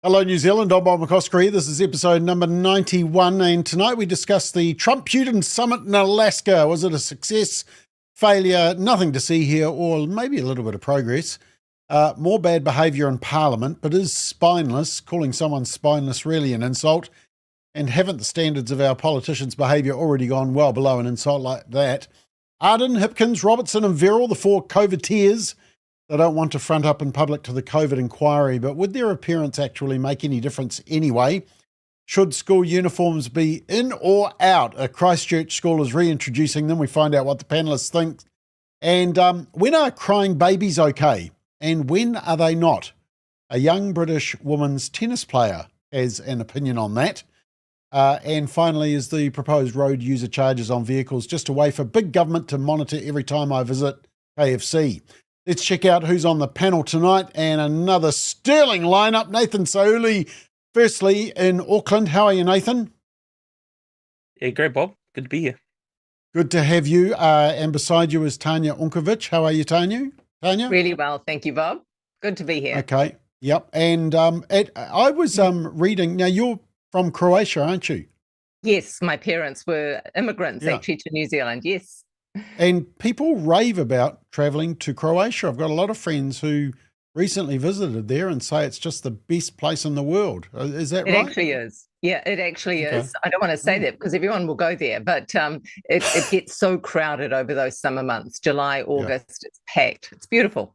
Hello, New Zealand. I'm Bob McCosker. This is episode number 91, and tonight we discuss the Trump Putin summit in Alaska. Was it a success, failure, nothing to see here, or maybe a little bit of progress? More bad behaviour in Parliament, but is spineless, calling someone spineless, really an insult? And haven't the standards of our politicians' behaviour already gone well below an insult like that? Ardern, Hipkins, Robertson and Verrall, the four COVIDteers. They don't want to front up in public to the COVID inquiry, but would their appearance actually make any difference anyway? Should school uniforms be in or out? A Christchurch school is reintroducing them. We find out what the panelists think. And when are crying babies okay? And when are they not? A young British women's tennis player has an opinion on that. And finally, is the proposed road user charges on vehicles just a way for big government to monitor every time I visit KFC? Let's check out who's on the panel tonight, and another sterling lineup. Nathan Sauli, firstly in Auckland. How are you, Nathan? Yeah, great, Bob. Good to be here. Good to have you. And beside you is Tanya Unkovic. How are you, Tanya? Really well, thank you, Bob. Good to be here. Okay, yep. And I was reading, now you're from Croatia, aren't you? Yes, my parents were immigrants actually to New Zealand, yes. And people rave about travelling to Croatia. I've got a lot of friends who recently visited there and say it's just the best place in the world. Is that right? It actually is. Yeah, it actually is. I don't want to say that because everyone will go there, but it gets so crowded over those summer months, July, August, It's packed. It's beautiful.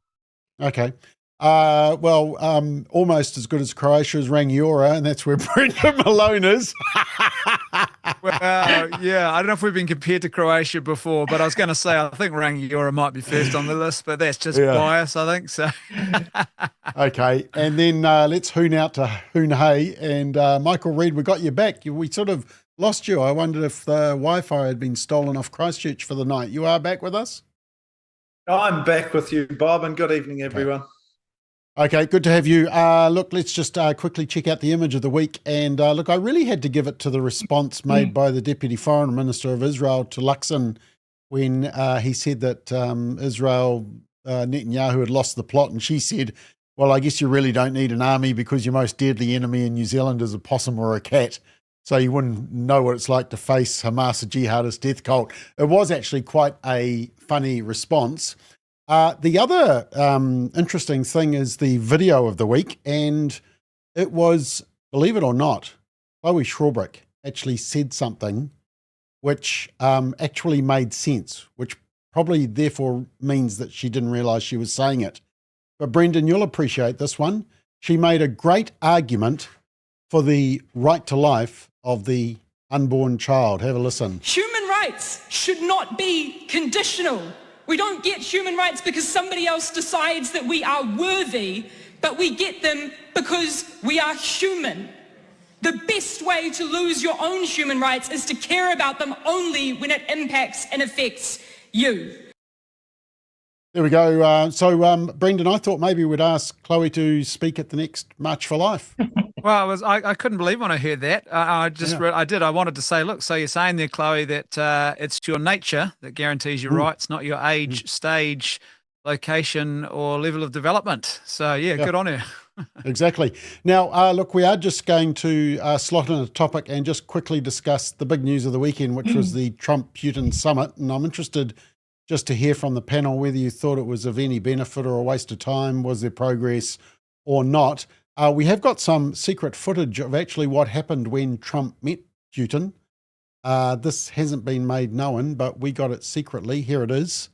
Okay. Almost as good as Croatia is Rangiora, and that's where Brendan Malone is. Well, yeah, I don't know if we've been compared to Croatia before, but I was going to say I think Rangiora might be first on the list, but that's just bias, I think. So, okay, and then let's hoon out to Hoon Hay, and Michael Reid, we got you back. We sort of lost you. I wondered if the Wi-Fi had been stolen off Christchurch for the night. You are back with us? I'm back with you, Bob, and good evening, everyone. Okay, good to have you. Look, let's just quickly check out the image of the week. And look, I really had to give it to the response made by the Deputy Foreign Minister of Israel to Luxon when he said that Israel, Netanyahu had lost the plot. And she said, well, I guess you really don't need an army because your most deadly enemy in New Zealand is a possum or a cat. So you wouldn't know what it's like to face Hamas, a jihadist death cult. It was actually quite a funny response. The other interesting thing is the video of the week, and it was, believe it or not, Chloe Schwarbrick actually said something which actually made sense, which probably therefore means that she didn't realise she was saying it. But Brendan, you'll appreciate this one. She made a great argument for the right to life of the unborn child. Have a listen. Human rights should not be conditional. We don't get human rights because somebody else decides that we are worthy, but we get them because we are human. The best way to lose your own human rights is to care about them only when it impacts and affects you. There we go. Brendan, I thought maybe we'd ask Chloe to speak at the next March for Life. well, I couldn't believe when I heard that. I wanted to say, look, so you're saying there, Chloe, that it's your nature that guarantees your rights, not your age, stage, location, or level of development. So, yeah. Good on you. Exactly. Now, look, we are just going to slot in a topic and just quickly discuss the big news of the weekend, which was the Trump Putin summit. And I'm interested just to hear from the panel whether you thought it was of any benefit or a waste of time, was there progress or not. We have got some secret footage of actually what happened when Trump met Putin. This hasn't been made known, but we got it secretly. Here it is.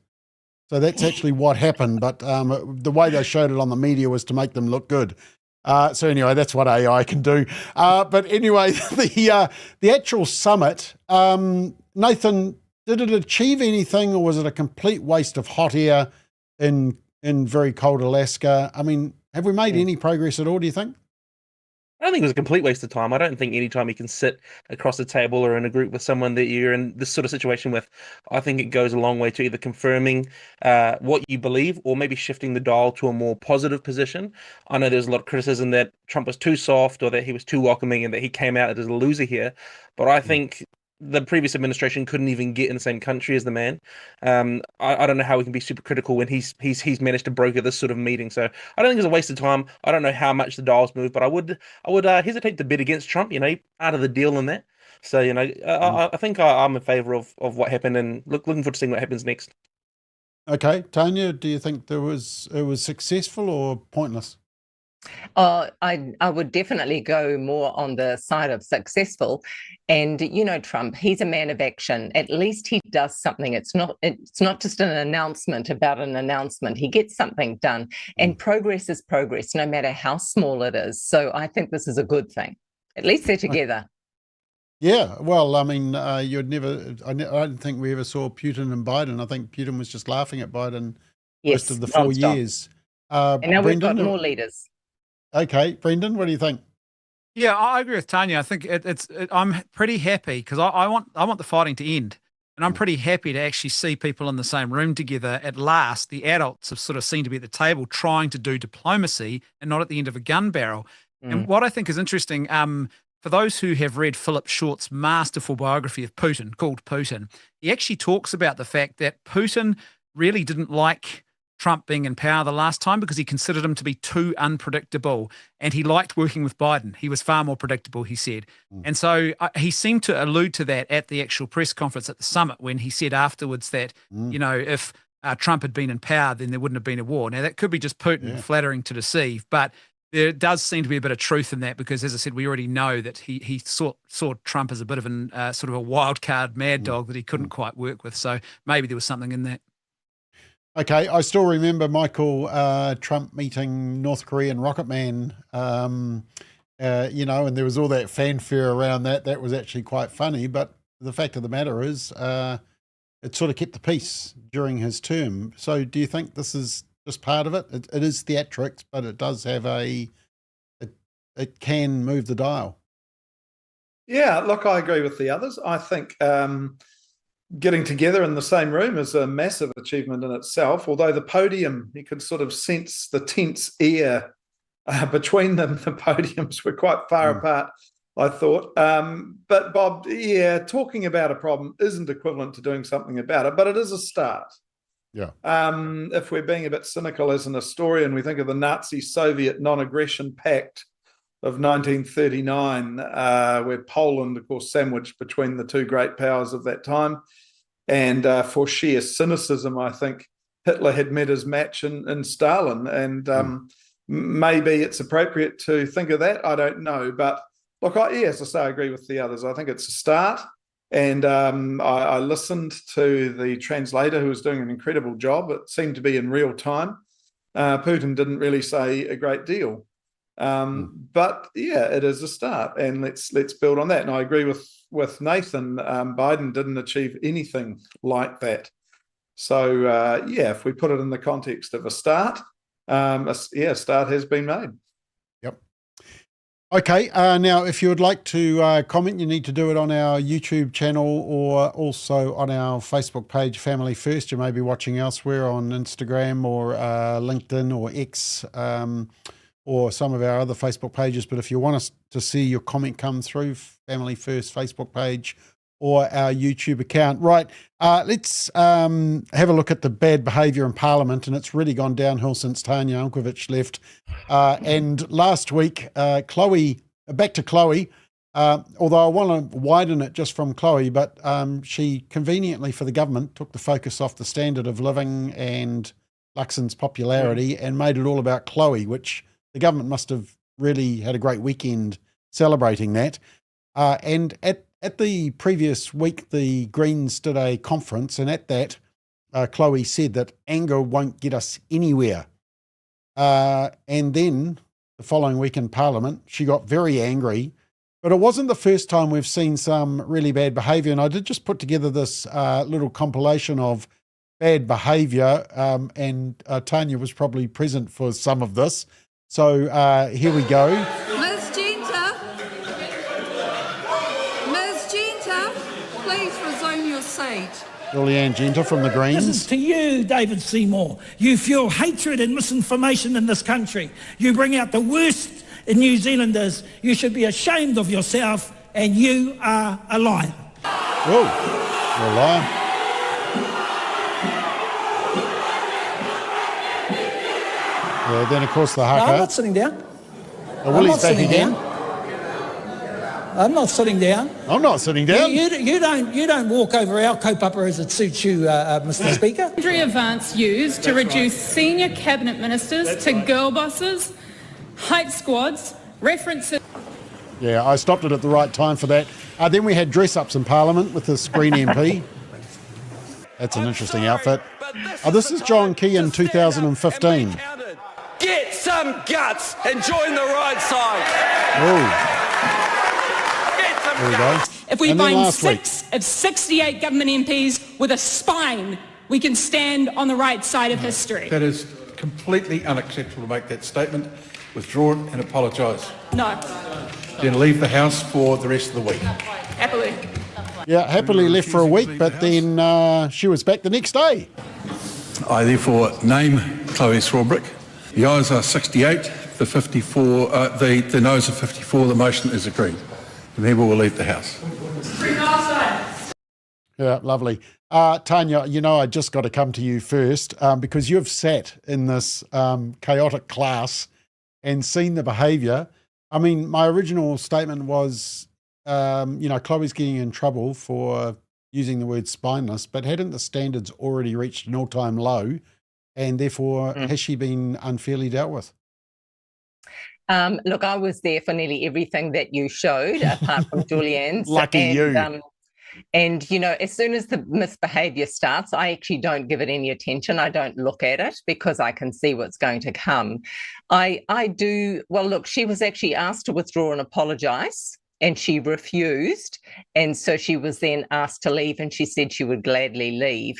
So that's actually what happened, but the way they showed it on the media was to make them look good. So anyway, that's what AI can do. But anyway, the actual summit, Nathan, did it achieve anything, or was it a complete waste of hot air in very cold Alaska? I mean, have we made any progress at all, do you think? I don't think it was a complete waste of time. I don't think any time you can sit across the table or in a group with someone that you're in this sort of situation with, I think it goes a long way to either confirming what you believe or maybe shifting the dial to a more positive position. I know there's a lot of criticism that Trump was too soft or that he was too welcoming and that he came out as a loser here. But I think the previous administration couldn't even get in the same country as the man. I don't know how we can be super critical when he's managed to broker this sort of meeting. So I don't think it's a waste of time. I don't know how much the dials move, but I would hesitate to bet against Trump. Part of the deal in that. So I think I'm in favour of what happened, and looking forward to seeing what happens next. Okay, Tanya, do you think it was successful or pointless? I would definitely go more on the side of successful. And Trump, he's a man of action. At least he does something. It's not just an announcement about an announcement. He gets something done, and progress is progress, no matter how small it is. So I think this is a good thing. At least they're together. Yeah, well, I mean, you'd never. I don't think we ever saw Putin and Biden. I think Putin was just laughing at Biden most of the 4 years. And now Brendan, we've got more leaders. Okay, Brendan, what do you think? Yeah, I agree with Tanya. I think I'm pretty happy because I want the fighting to end, and I'm pretty happy to actually see people in the same room together at last. The adults have sort of seemed to be at the table trying to do diplomacy and not at the end of a gun barrel. And what I think is interesting, for those who have read Philip Short's masterful biography of Putin, called Putin, he actually talks about the fact that Putin really didn't like Trump being in power the last time because he considered him to be too unpredictable, and he liked working with Biden. He was far more predictable, he said. And so he seemed to allude to that at the actual press conference at the summit when he said afterwards that, if Trump had been in power, then there wouldn't have been a war. Now, that could be just Putin flattering to deceive, but there does seem to be a bit of truth in that because, as I said, we already know that he saw Trump as a bit of sort of a wild card mad dog that he couldn't quite work with. So maybe there was something in that. Okay, I still remember Michael Trump meeting North Korean rocket man, and there was all that fanfare around that. That was actually quite funny, but the fact of the matter is it sort of kept the peace during his term. So do you think this is just part of it? It is theatrics, but it does have it can move the dial. Yeah, look, I agree with the others. I think getting together in the same room is a massive achievement in itself, although the podium, you could sort of sense the tense air between them. The podiums were quite far apart, I thought. But Bob, talking about a problem isn't equivalent to doing something about it, but it is a start. Yeah. If we're being a bit cynical as an historian, we think of the Nazi-Soviet non-aggression pact of 1939, where Poland, of course, sandwiched between the two great powers of that time. And for sheer cynicism, I think Hitler had met his match in Stalin. And maybe it's appropriate to think of that. I don't know. But look, as I say, I agree with the others. I think it's a start. And I listened to the translator who was doing an incredible job. It seemed to be in real time. Putin didn't really say a great deal. But it is a start, and let's build on that. And I agree with Nathan. Biden didn't achieve anything like that. So if we put it in the context of a start, a start has been made. Yep. Okay. Now, if you would like to comment, you need to do it on our YouTube channel or also on our Facebook page, Family First. You may be watching elsewhere on Instagram or LinkedIn or X. Or some of our other Facebook pages. But if you want us to see your comment come through, Family First Facebook page or our YouTube account. Right, let's have a look at the bad behaviour in Parliament, and it's really gone downhill since Tanya Unkovich left. And last week, Chloe, back to Chloe, although I want to widen it just from Chloe, but she conveniently for the government took the focus off the standard of living and Luxon's popularity and made it all about Chloe, which the government must have really had a great weekend celebrating that. And at the previous week, the Greens did a conference, and at that, Chloe said that anger won't get us anywhere. And then the following week in Parliament, she got very angry. But it wasn't the first time we've seen some really bad behaviour. And I did just put together this little compilation of bad behaviour, and Tanya was probably present for some of this. So here we go. Ms. Genta, please resume your seat. Julianne Genta from the Greens. This is to you, David Seymour. You fuel hatred and misinformation in this country. You bring out the worst in New Zealanders. You should be ashamed of yourself, and you are a liar. Oh, you're a liar. Yeah, then of course the No, I'm haka. not sitting down. Oh, Willie's back again. I'm not sitting down. I'm not sitting down. You don't walk over our kaupapa as it suits you, Mr. Speaker. Boundary advance used to reduce senior cabinet ministers to girl bosses, hype squads, references. Yeah, I stopped it at the right time for that. Then we had dress-ups in Parliament with the Screen MP. That's an interesting outfit. Oh, this is John Key in 2015. Get some guts and join the right side. Oh, there we go. If we And then find last week. 6 of 68 government MPs with a spine, we can stand on the right side of history. That is completely unacceptable to make that statement. Withdraw it and apologise. No, Then leave the House for the rest of the week. happily. Yeah, happily left for a week, but then she was back the next day. I therefore name Chloe Swarbrick. The ayes are 68, the 54, the noes are 54. The motion is agreed. The member will leave the House. Yeah, lovely. Tanya, you know, I just got to come to you first because you've sat in this chaotic class and seen the behaviour. I mean, my original statement was, you know, Chloe's getting in trouble for using the word spineless, but hadn't the standards already reached an all-time low? And therefore, has she been unfairly dealt with? Look, I was there for nearly everything that you showed, apart from Julianne's. Lucky you. And, you know, as soon as the misbehaviour starts, I actually don't give it any attention. I don't look at it because I can see what's going to come. I do, well, look, she was actually asked to withdraw and apologise, and she refused. And so she was then asked to leave, and she said she would gladly leave.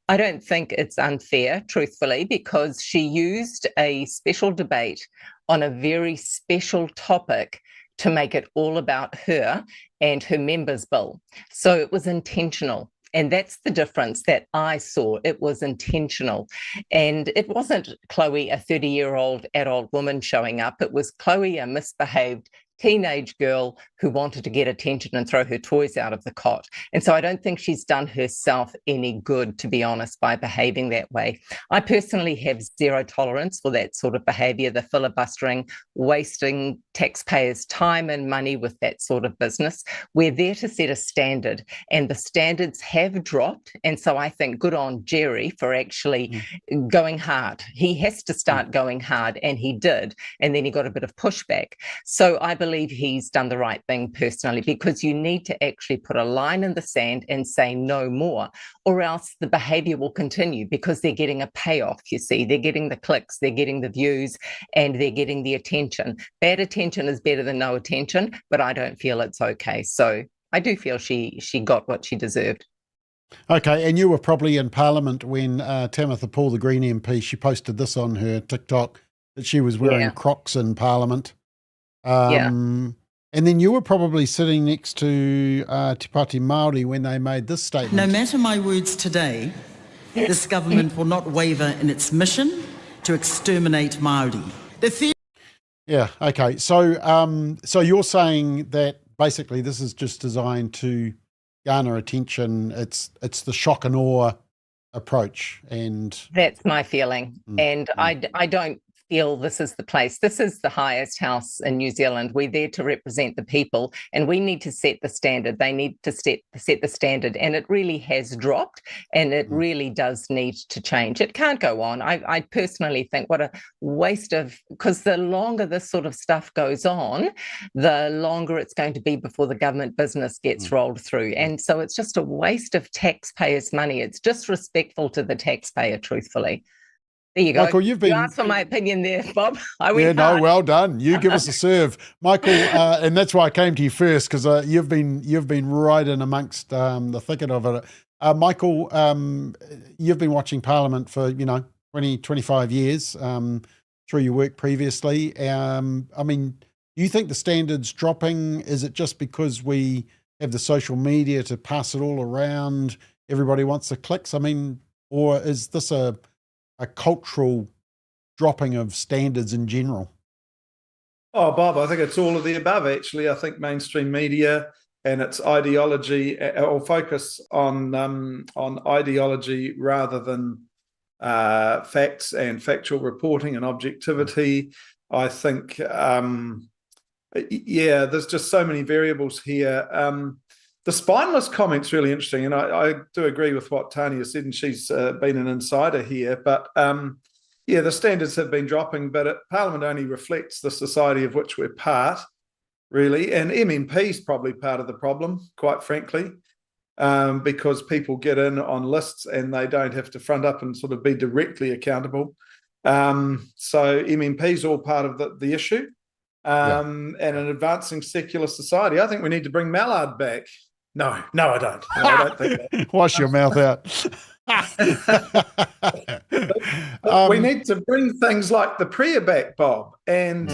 I don't think it's unfair, truthfully, because she used a special debate on a very special topic to make it all about her and her members' bill. So it was intentional. And that's the difference that I saw. It was intentional. And it wasn't Chloe, a 30-year-old adult woman showing up. It was Chloe, a misbehaved teenage girl who wanted to get attention and throw her toys out of the cot. And so I don't think she's done herself any good, to be honest, by behaving that way. I personally have zero tolerance for that sort of behaviour, the filibustering, wasting taxpayers' time and money with that sort of business. We're there to set a standard, and the standards have dropped. And so I think good on Jerry for actually going hard. He has to start going hard, and he did. And then he got a bit of pushback. So I believe he's done the right thing personally, because you need to actually put a line in the sand and say no more, or else the behaviour will continue, because they're getting a payoff, you see. They're getting the clicks, they're getting the views, and they're getting the attention. Bad attention is better than no attention, but I don't feel it's okay. So I do feel she got what she deserved. Okay, and you were probably in Parliament when Tamitha Paul, the Green MP, she posted this on her TikTok, that she was wearing Crocs in Parliament. And then you were probably sitting next to Te Pāti Māori when they made this statement. No matter my words today, this government will not waver in its mission to exterminate Māori. Yeah, okay. So so you're saying that basically this is just designed to garner attention. It's the shock and awe approach, and that's my feeling. And I don't feel this is the place. This is the highest house in New Zealand. We're there to represent the people, and we need to set the standard. They need to set the standard, and it really has dropped, and it really does need to change. It can't go on. I personally think what a waste of, because the longer this sort of stuff goes on, the longer it's going to be before the government business gets rolled through. And so it's just a waste of taxpayers' money. It's disrespectful to the taxpayer, truthfully. There you go. Michael, you asked for my opinion there, Bob. Well done. You give us a serve, Michael, and that's why I came to you first, because you've been right in amongst the thicket of it. Michael, you've been watching Parliament for 20, 25 years through your work previously. I mean, do you think the standard's dropping? Is it just because we have the social media to pass it all around? Everybody wants the clicks. I mean, or is this a cultural dropping of standards in general? Oh, Bob, I think it's all of the above, actually. I think mainstream media and its ideology, or focus on ideology rather than facts and factual reporting and objectivity. I think, there's just so many variables here. The spineless comment's really interesting, and I do agree with what Tanya said, and she's been an insider here. But the standards have been dropping, but Parliament only reflects the society of which we're part, really. And MMP's probably part of the problem, quite frankly, because people get in on lists and they don't have to front up and sort of be directly accountable. So MMP's all part of the issue. And an advancing secular society. I think we need to bring Mallard back. No, I don't. No, I don't think that. Wash your mouth out. We need to bring things like the prayer back, Bob, and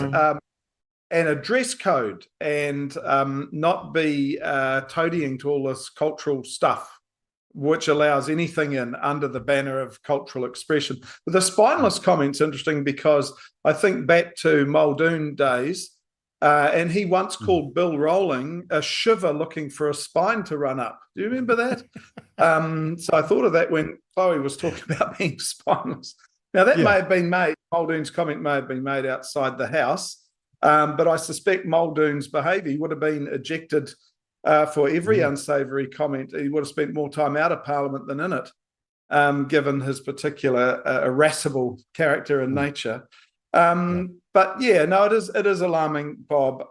a dress code, and not be toadying to all this cultural stuff, which allows anything in under the banner of cultural expression. But the spineless comment's interesting because I think back to Muldoon days, and he once called Bill Rowling a shiver looking for a spine to run up. Do you remember that? So I thought of that when Chloe was talking about being spineless. Now, that may have been made, Muldoon's comment may have been made outside the House, but I suspect Muldoon's behaviour would have been ejected for every unsavoury comment. He would have spent more time out of Parliament than in it, given his particular irascible character and nature. But it is alarming, Bob.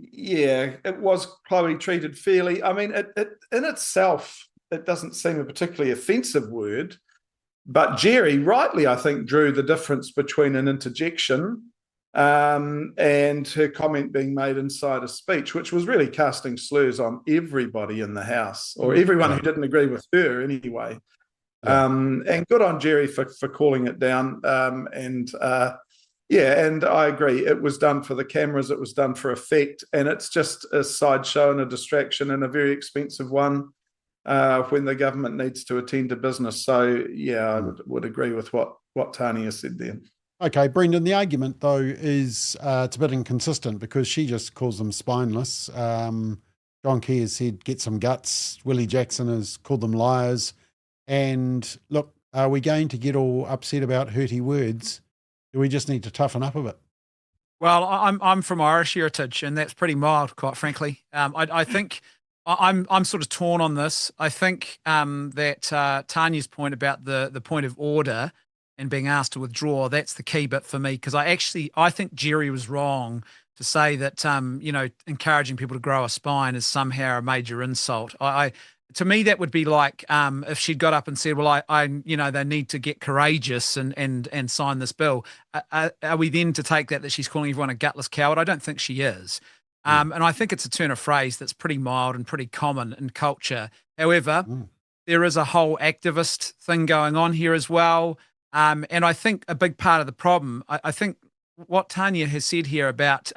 It was Chloe treated fairly. I mean, it in itself, it doesn't seem a particularly offensive word, but Jerry rightly, I think, drew the difference between an interjection and her comment being made inside a speech, which was really casting slurs on everybody in the House, or everyone who didn't agree with her anyway. And good on Jerry for calling it down. And I agree. It was done for the cameras. It was done for effect, and it's just a sideshow and a distraction, and a very expensive one when the government needs to attend to business. So I would agree with what Tanya said there. Okay, Brendan, the argument, though, is it's a bit inconsistent because she just calls them spineless. John Key has said, get some guts. Willie Jackson has called them liars. And look, are we going to get all upset about hurty words? Do we just need to toughen up a bit? Well, I'm from Irish heritage, and that's pretty mild, quite frankly. I think I'm sort of torn on this. I think that Tanya's point about the point of order and being asked to withdraw, that's the key bit for me, because I think Jerry was wrong to say that encouraging people to grow a spine is somehow a major insult. To me, that would be like if she'd got up and said, well, they need to get courageous and sign this bill. Are we then to take that she's calling everyone a gutless coward? I don't think she is. And I think it's a turn of phrase that's pretty mild and pretty common in culture. However, there is a whole activist thing going on here as well. And I think a big part of the problem, I think what Tanya has said here about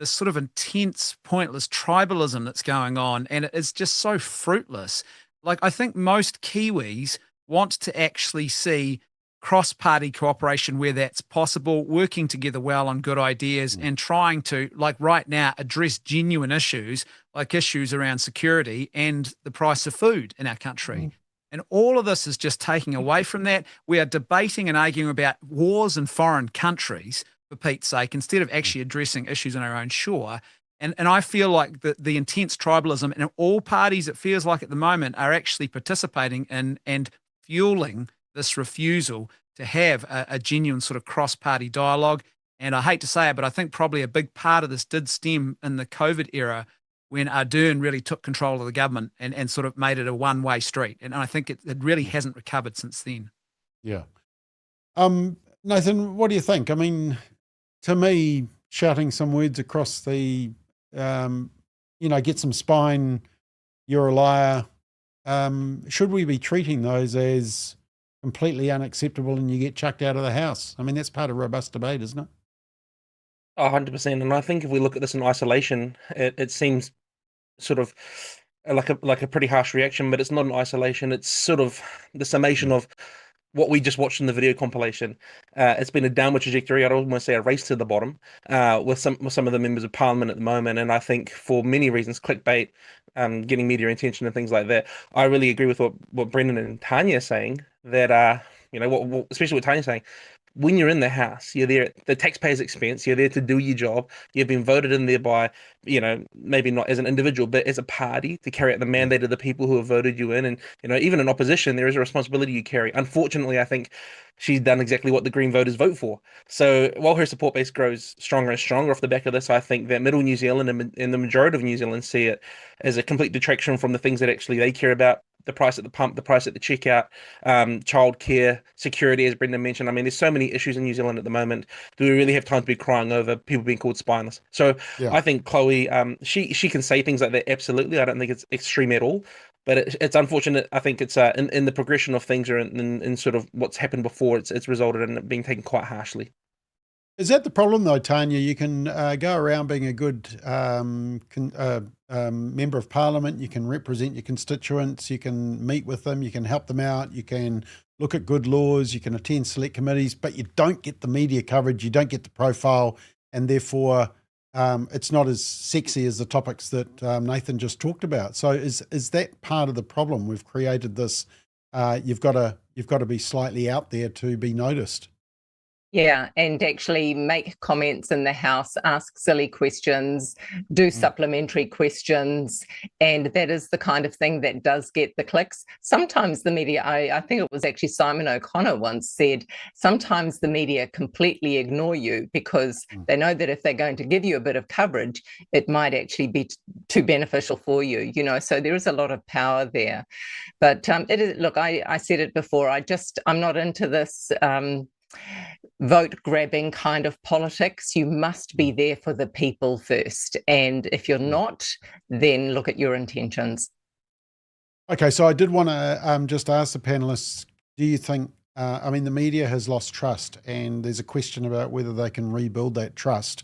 this sort of intense, pointless tribalism that's going on, and it is just so fruitless. Like, I think most Kiwis want to actually see cross-party cooperation where that's possible, working together well on good ideas, and trying to, like right now, address genuine issues, like issues around security and the price of food in our country. And all of this is just taking away from that. We are debating and arguing about wars in foreign countries, for Pete's sake, instead of actually addressing issues on our own shore. And I feel like the intense tribalism in all parties, it feels like at the moment, are actually participating in and fueling this refusal to have a genuine sort of cross-party dialogue. And I hate to say it, but I think probably a big part of this did stem in the COVID era, when Ardern really took control of the government and sort of made it a one-way street. And I think it really hasn't recovered since then. Yeah. Nathan, what do you think? I mean, to me, shouting some words across the, get some spine, you're a liar. Should we be treating those as completely unacceptable and you get chucked out of the House? I mean, that's part of robust debate, isn't it? 100%. And I think if we look at this in isolation, it seems sort of like a pretty harsh reaction, but it's not an isolation. It's sort of the summation of what we just watched in the video compilation, it's been a downward trajectory. I'd almost say a race to the bottom with some of the members of Parliament at the moment. And I think for many reasons, clickbait, getting media attention and things like that, I really agree with what Brendan and Tanya are saying. That especially what Tanya's saying. When you're in the House, you're there at the taxpayer's expense. You're there to do your job. You've been voted in there by, maybe not as an individual, but as a party to carry out the mandate of the people who have voted you in. And, even in opposition, there is a responsibility you carry. Unfortunately, I think she's done exactly what the Green voters vote for. So while her support base grows stronger and stronger off the back of this, I think that middle New Zealand and the majority of New Zealand see it as a complete detraction from the things that actually they care about. The price at the pump, the price at the checkout, childcare, security, as Brendan mentioned. I mean, there's so many issues in New Zealand at the moment. Do we really have time to be crying over people being called spineless? So I think Chloe, she can say things like that, absolutely. I don't think it's extreme at all. But it's unfortunate. I think it's in the progression of things or in sort of what's happened before, it's resulted in it being taken quite harshly. Is that the problem, though, Tanya? You can go around being a good member of Parliament. You can represent your constituents. You can meet with them. You can help them out. You can look at good laws. You can attend select committees, but you don't get the media coverage. You don't get the profile, and therefore it's not as sexy as the topics that Nathan just talked about. So is that part of the problem? We've created this. You've got to be slightly out there to be noticed. Yeah, and actually make comments in the House, ask silly questions, do supplementary questions, and that is the kind of thing that does get the clicks. Sometimes the media, I think it was actually Simon O'Connor once said, sometimes the media completely ignore you because they know that if they're going to give you a bit of coverage, it might actually be too beneficial for you, so there is a lot of power there. But it is, look, I said it before, I'm not into this vote grabbing kind of politics. You must be there for the people first. And if you're not, then look at your intentions. Okay, so I did want to just ask the panelists, do you think, the media has lost trust and there's a question about whether they can rebuild that trust.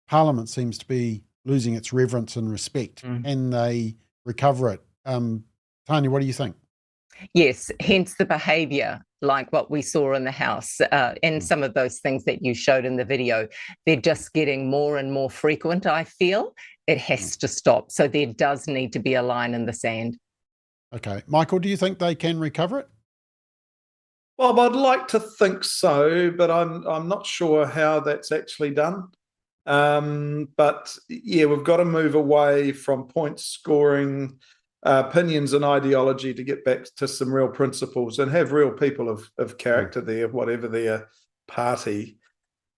Parliament seems to be losing its reverence and respect. Can they recover it? Tanya, what do you think? Yes, hence the behaviour, like what we saw in the House and some of those things that you showed in the video. They're just getting more and more frequent, I feel. It has to stop. So there does need to be a line in the sand. Okay. Michael, do you think they can recover it? Well, I'd like to think so, but I'm not sure how that's actually done. But yeah, we've got to move away from point scoring, opinions and ideology to get back to some real principles and have real people of character there, whatever their party.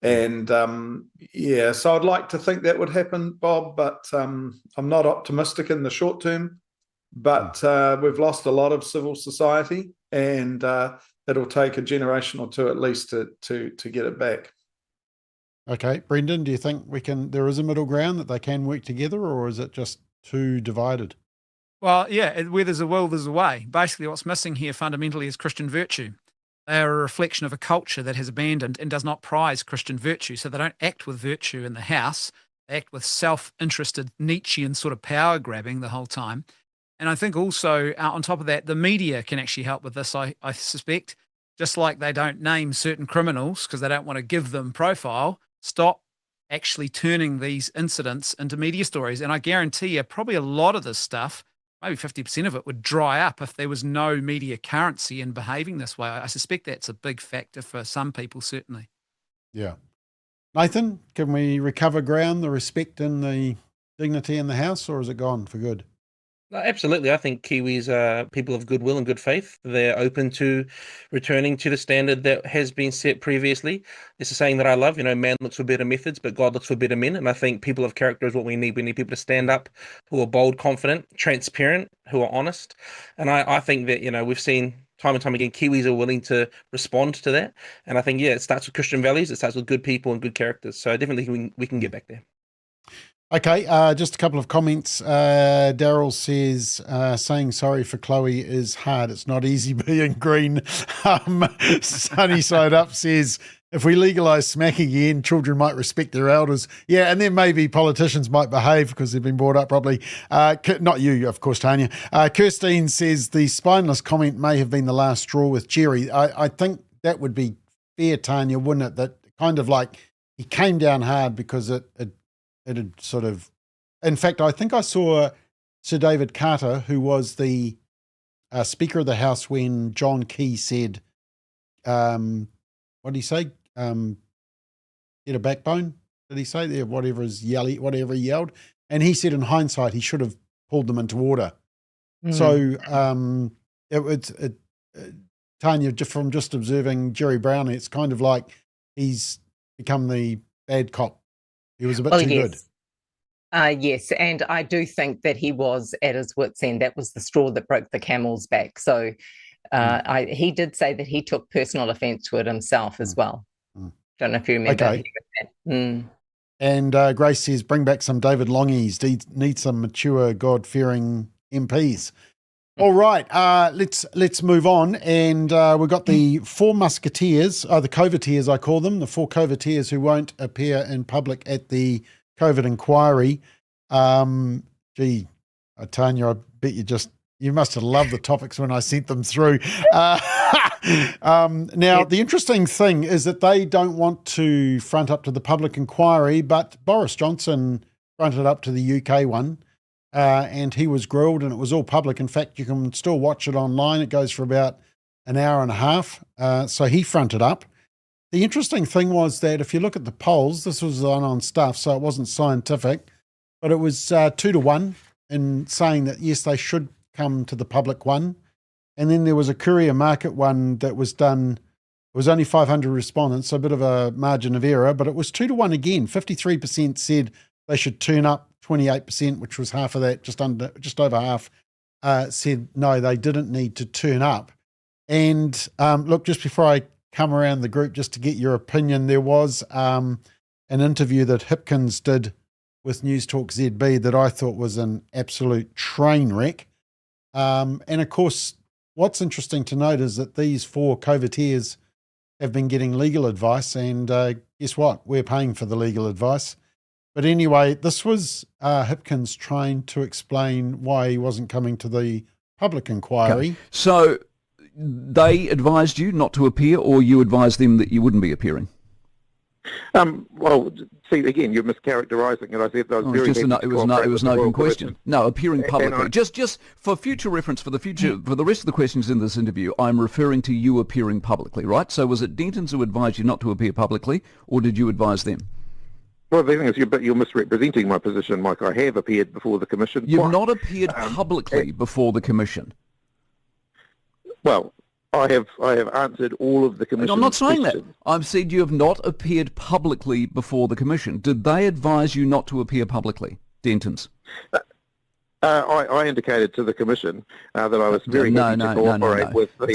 And so I'd like to think that would happen, Bob, but I'm not optimistic in the short term. But we've lost a lot of civil society, and it'll take a generation or two at least to get it back. Okay, Brendan, do you think there is a middle ground that they can work together, or is it just too divided? Well, yeah, where there's a will, there's a way. Basically, what's missing here fundamentally is Christian virtue. They are a reflection of a culture that has abandoned and does not prize Christian virtue. So they don't act with virtue in the House. They act with self-interested Nietzschean sort of power grabbing the whole time. And I think also, on top of that, the media can actually help with this, I suspect. Just like they don't name certain criminals because they don't want to give them profile, stop actually turning these incidents into media stories. And I guarantee you, probably a lot of this stuff, maybe 50% of it would dry up if there was no media currency in behaving this way. I suspect that's a big factor for some people, certainly. Yeah. Nathan, can we recover ground, the respect and the dignity in the House, or is it gone for good? Absolutely. I think Kiwis are people of goodwill and good faith. They're open to returning to the standard that has been set previously. It's a saying that I love, man looks for better methods, but God looks for better men. And I think people of character is what we need. We need people to stand up who are bold, confident, transparent, who are honest. And I think that, we've seen time and time again, Kiwis are willing to respond to that. And I think, it starts with Christian values. It starts with good people and good characters. So I definitely think we can get back there. Okay, just a couple of comments. Daryl says, saying sorry for Chloe is hard. It's not easy being green. Sunny Side Up says, if we legalise smacking again, children might respect their elders. Yeah, and then maybe politicians might behave because they've been brought up properly. Not you, of course, Tanya. Kirstine says the spineless comment may have been the last straw with Jerry. I think that would be fair, Tanya, wouldn't it? That kind of like he came down hard because it had sort of... In fact, I think I saw Sir David Carter, who was the Speaker of the House when John Key said, what did he say? Get a backbone, did he say there? Whatever he yelled. And he said in hindsight, he should have pulled them into order. So Tanya, from just observing Jerry Brown, it's kind of like he's become the bad cop. He was a bit too good. Yes, and I do think that he was at his wit's end. That was the straw that broke the camel's back. So he did say that he took personal offence to it himself as well. Don't know if you remember. Okay. And Grace says, bring back some David Longies. Need some mature, God-fearing MPs. All right, let's move on. And we've got the Four Musketeers, the COVIDteers I call them, the Four COVIDteers who won't appear in public at the COVID inquiry. Tanya, I bet you must have loved the topics when I sent them through. Now, the interesting thing is that they don't want to front up to the public inquiry, but Boris Johnson fronted up to the UK one, and he was grilled and it was all public. In fact, you can still watch it online. It goes for about an hour and a half. So he fronted up. The interesting thing was that if you look at the polls, this was on stuff, so it wasn't scientific, but it was 2-1 in saying that, yes, they should come to the public one. And then there was a Courier Market one that was done. It was only 500 respondents, so a bit of a margin of error, but it was 2-1 again. 53% said they should turn up. 28%, which was half of that, just over half, said no, they didn't need to turn up. And look, just before I come around the group, just to get your opinion, there was an interview that Hipkins did with News Talk ZB that I thought was an absolute train wreck. And of course, what's interesting to note is that these four COVIDteers have been getting legal advice, and guess what? We're paying for the legal advice. But anyway, this was Hipkins trying to explain why he wasn't coming to the public inquiry. Okay. So they advised you not to appear, or you advised them that you wouldn't be appearing? Well, see, again, you're mischaracterising it. I said I was very happy it was an open question. No, appearing publicly. Just for future reference, for the rest of the questions in this interview, I'm referring to you appearing publicly, right? So was it Denton's who advised you not to appear publicly, or did you advise them? Well, the thing is, you're misrepresenting my position, Mike. I have appeared before the Commission. You've not appeared publicly before the Commission. Well, I have answered all of the Commission's I'm not saying questions. that. I've said you have not appeared publicly before the Commission. Did they advise you not to appear publicly, Denton's? I indicated to the Commission that I was very happy to cooperate with the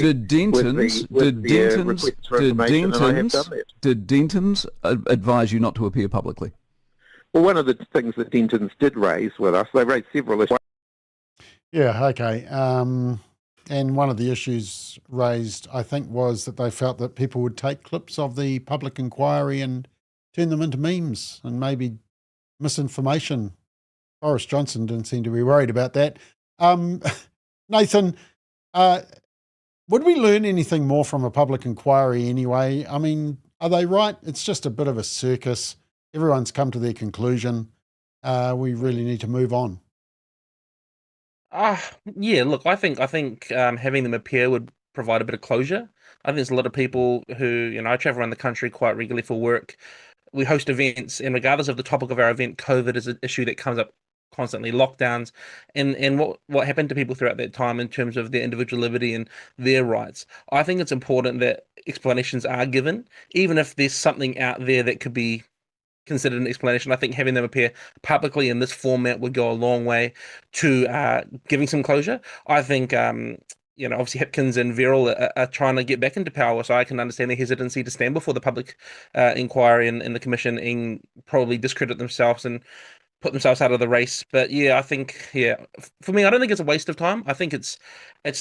requests for information, and I have done that. Did Denton's advise you not to appear publicly? Well, one of the things that Denton's did raise with us, they raised several issues. Yeah, okay. And one of the issues raised, I think, was that they felt that people would take clips of the public inquiry and turn them into memes and maybe misinformation. Boris Johnson didn't seem to be worried about that. Nathan, would we learn anything more from a public inquiry anyway? I mean, are they right? It's just a bit of a circus. Everyone's come to their conclusion. We really need to move on. Yeah, look, I think having them appear would provide a bit of closure. I think there's a lot of people who, I travel around the country quite regularly for work. We host events, and regardless of the topic of our event, COVID is an issue that comes up constantly, lockdowns, and what happened to people throughout that time in terms of their individual liberty and their rights. I think it's important that explanations are given, even if there's something out there that could be considered an explanation. I think having them appear publicly in this format would go a long way to giving some closure. I think obviously Hipkins and Verrall are trying to get back into power, so I can understand their hesitancy to stand before the public inquiry and the Commission and probably discredit themselves and put themselves out of the race. But yeah, I think, for me, I don't think it's a waste of time. I think it's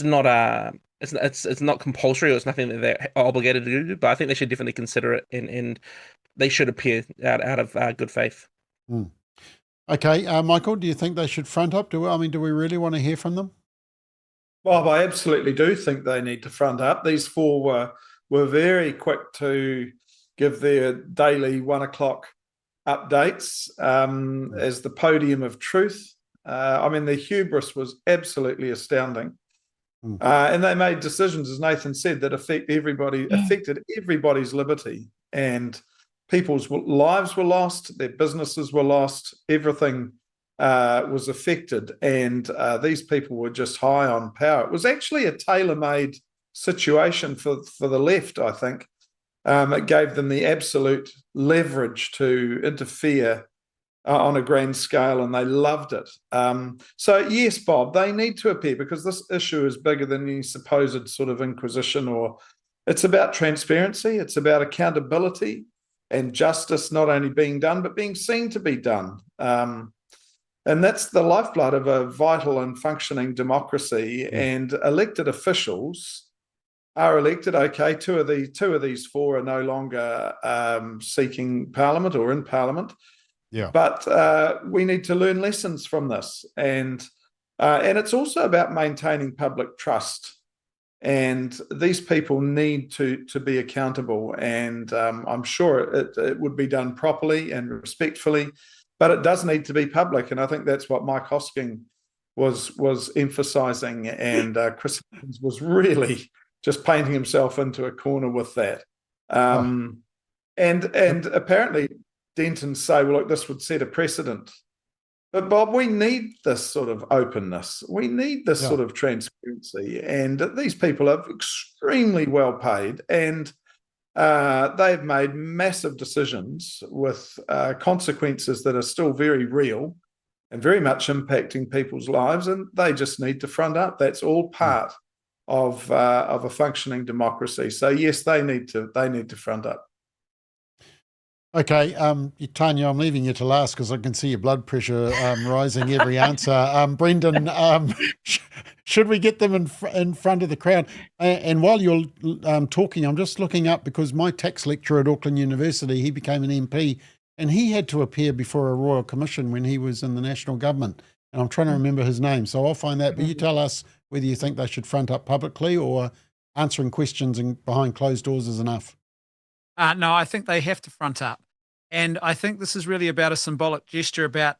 not it's not compulsory, or it's nothing that they're obligated to do. But I think they should definitely consider it, and they should appear out of good faith. Okay, Michael, do you think they should front up? Do we really want to hear from them? Bob, I absolutely do think they need to front up. These four were very quick to give their daily 1 o'clock updates as the podium of truth. The hubris was absolutely astounding. And they made decisions, as Nathan said, that affected everybody's liberty, and people's lives were lost, their businesses were lost, everything was affected, and these people were just high on power. It was actually a tailor-made situation for the left, I think. It gave them the absolute leverage to interfere on a grand scale, and they loved it. So yes, Bob, they need to appear, because this issue is bigger than any supposed sort of inquisition, or it's about transparency, it's about accountability and justice not only being done, but being seen to be done. And that's the lifeblood of a vital and functioning democracy. And elected officials are elected. Okay, two of these four are no longer seeking Parliament or in Parliament. Yeah. But we need to learn lessons from this, and it's also about maintaining public trust. And these people need to be accountable, and I'm sure it would be done properly and respectfully, but it does need to be public. And I think that's what Mike Hosking was emphasising, and Chris Hipkins was really just painting himself into a corner with that. And apparently Denton say, well, look, this would set a precedent. But Bob, we need this sort of openness. We need this sort of transparency. And these people are extremely well paid, and they've made massive decisions with consequences that are still very real and very much impacting people's lives. And they just need to front up. That's all part of a functioning democracy. So yes, they need to front up. Okay, Tanya, I'm leaving you to last because I can see your blood pressure rising every answer. Brendan, should we get them in front of the crowd? And while you're talking, I'm just looking up, because my tax lecturer at Auckland University, he became an MP, and he had to appear before a Royal Commission when he was in the national government. And I'm trying to remember his name, so I'll find that. But you tell us whether you think they should front up publicly, or answering questions behind closed doors is enough. No, I think they have to front up. And I think this is really about a symbolic gesture. I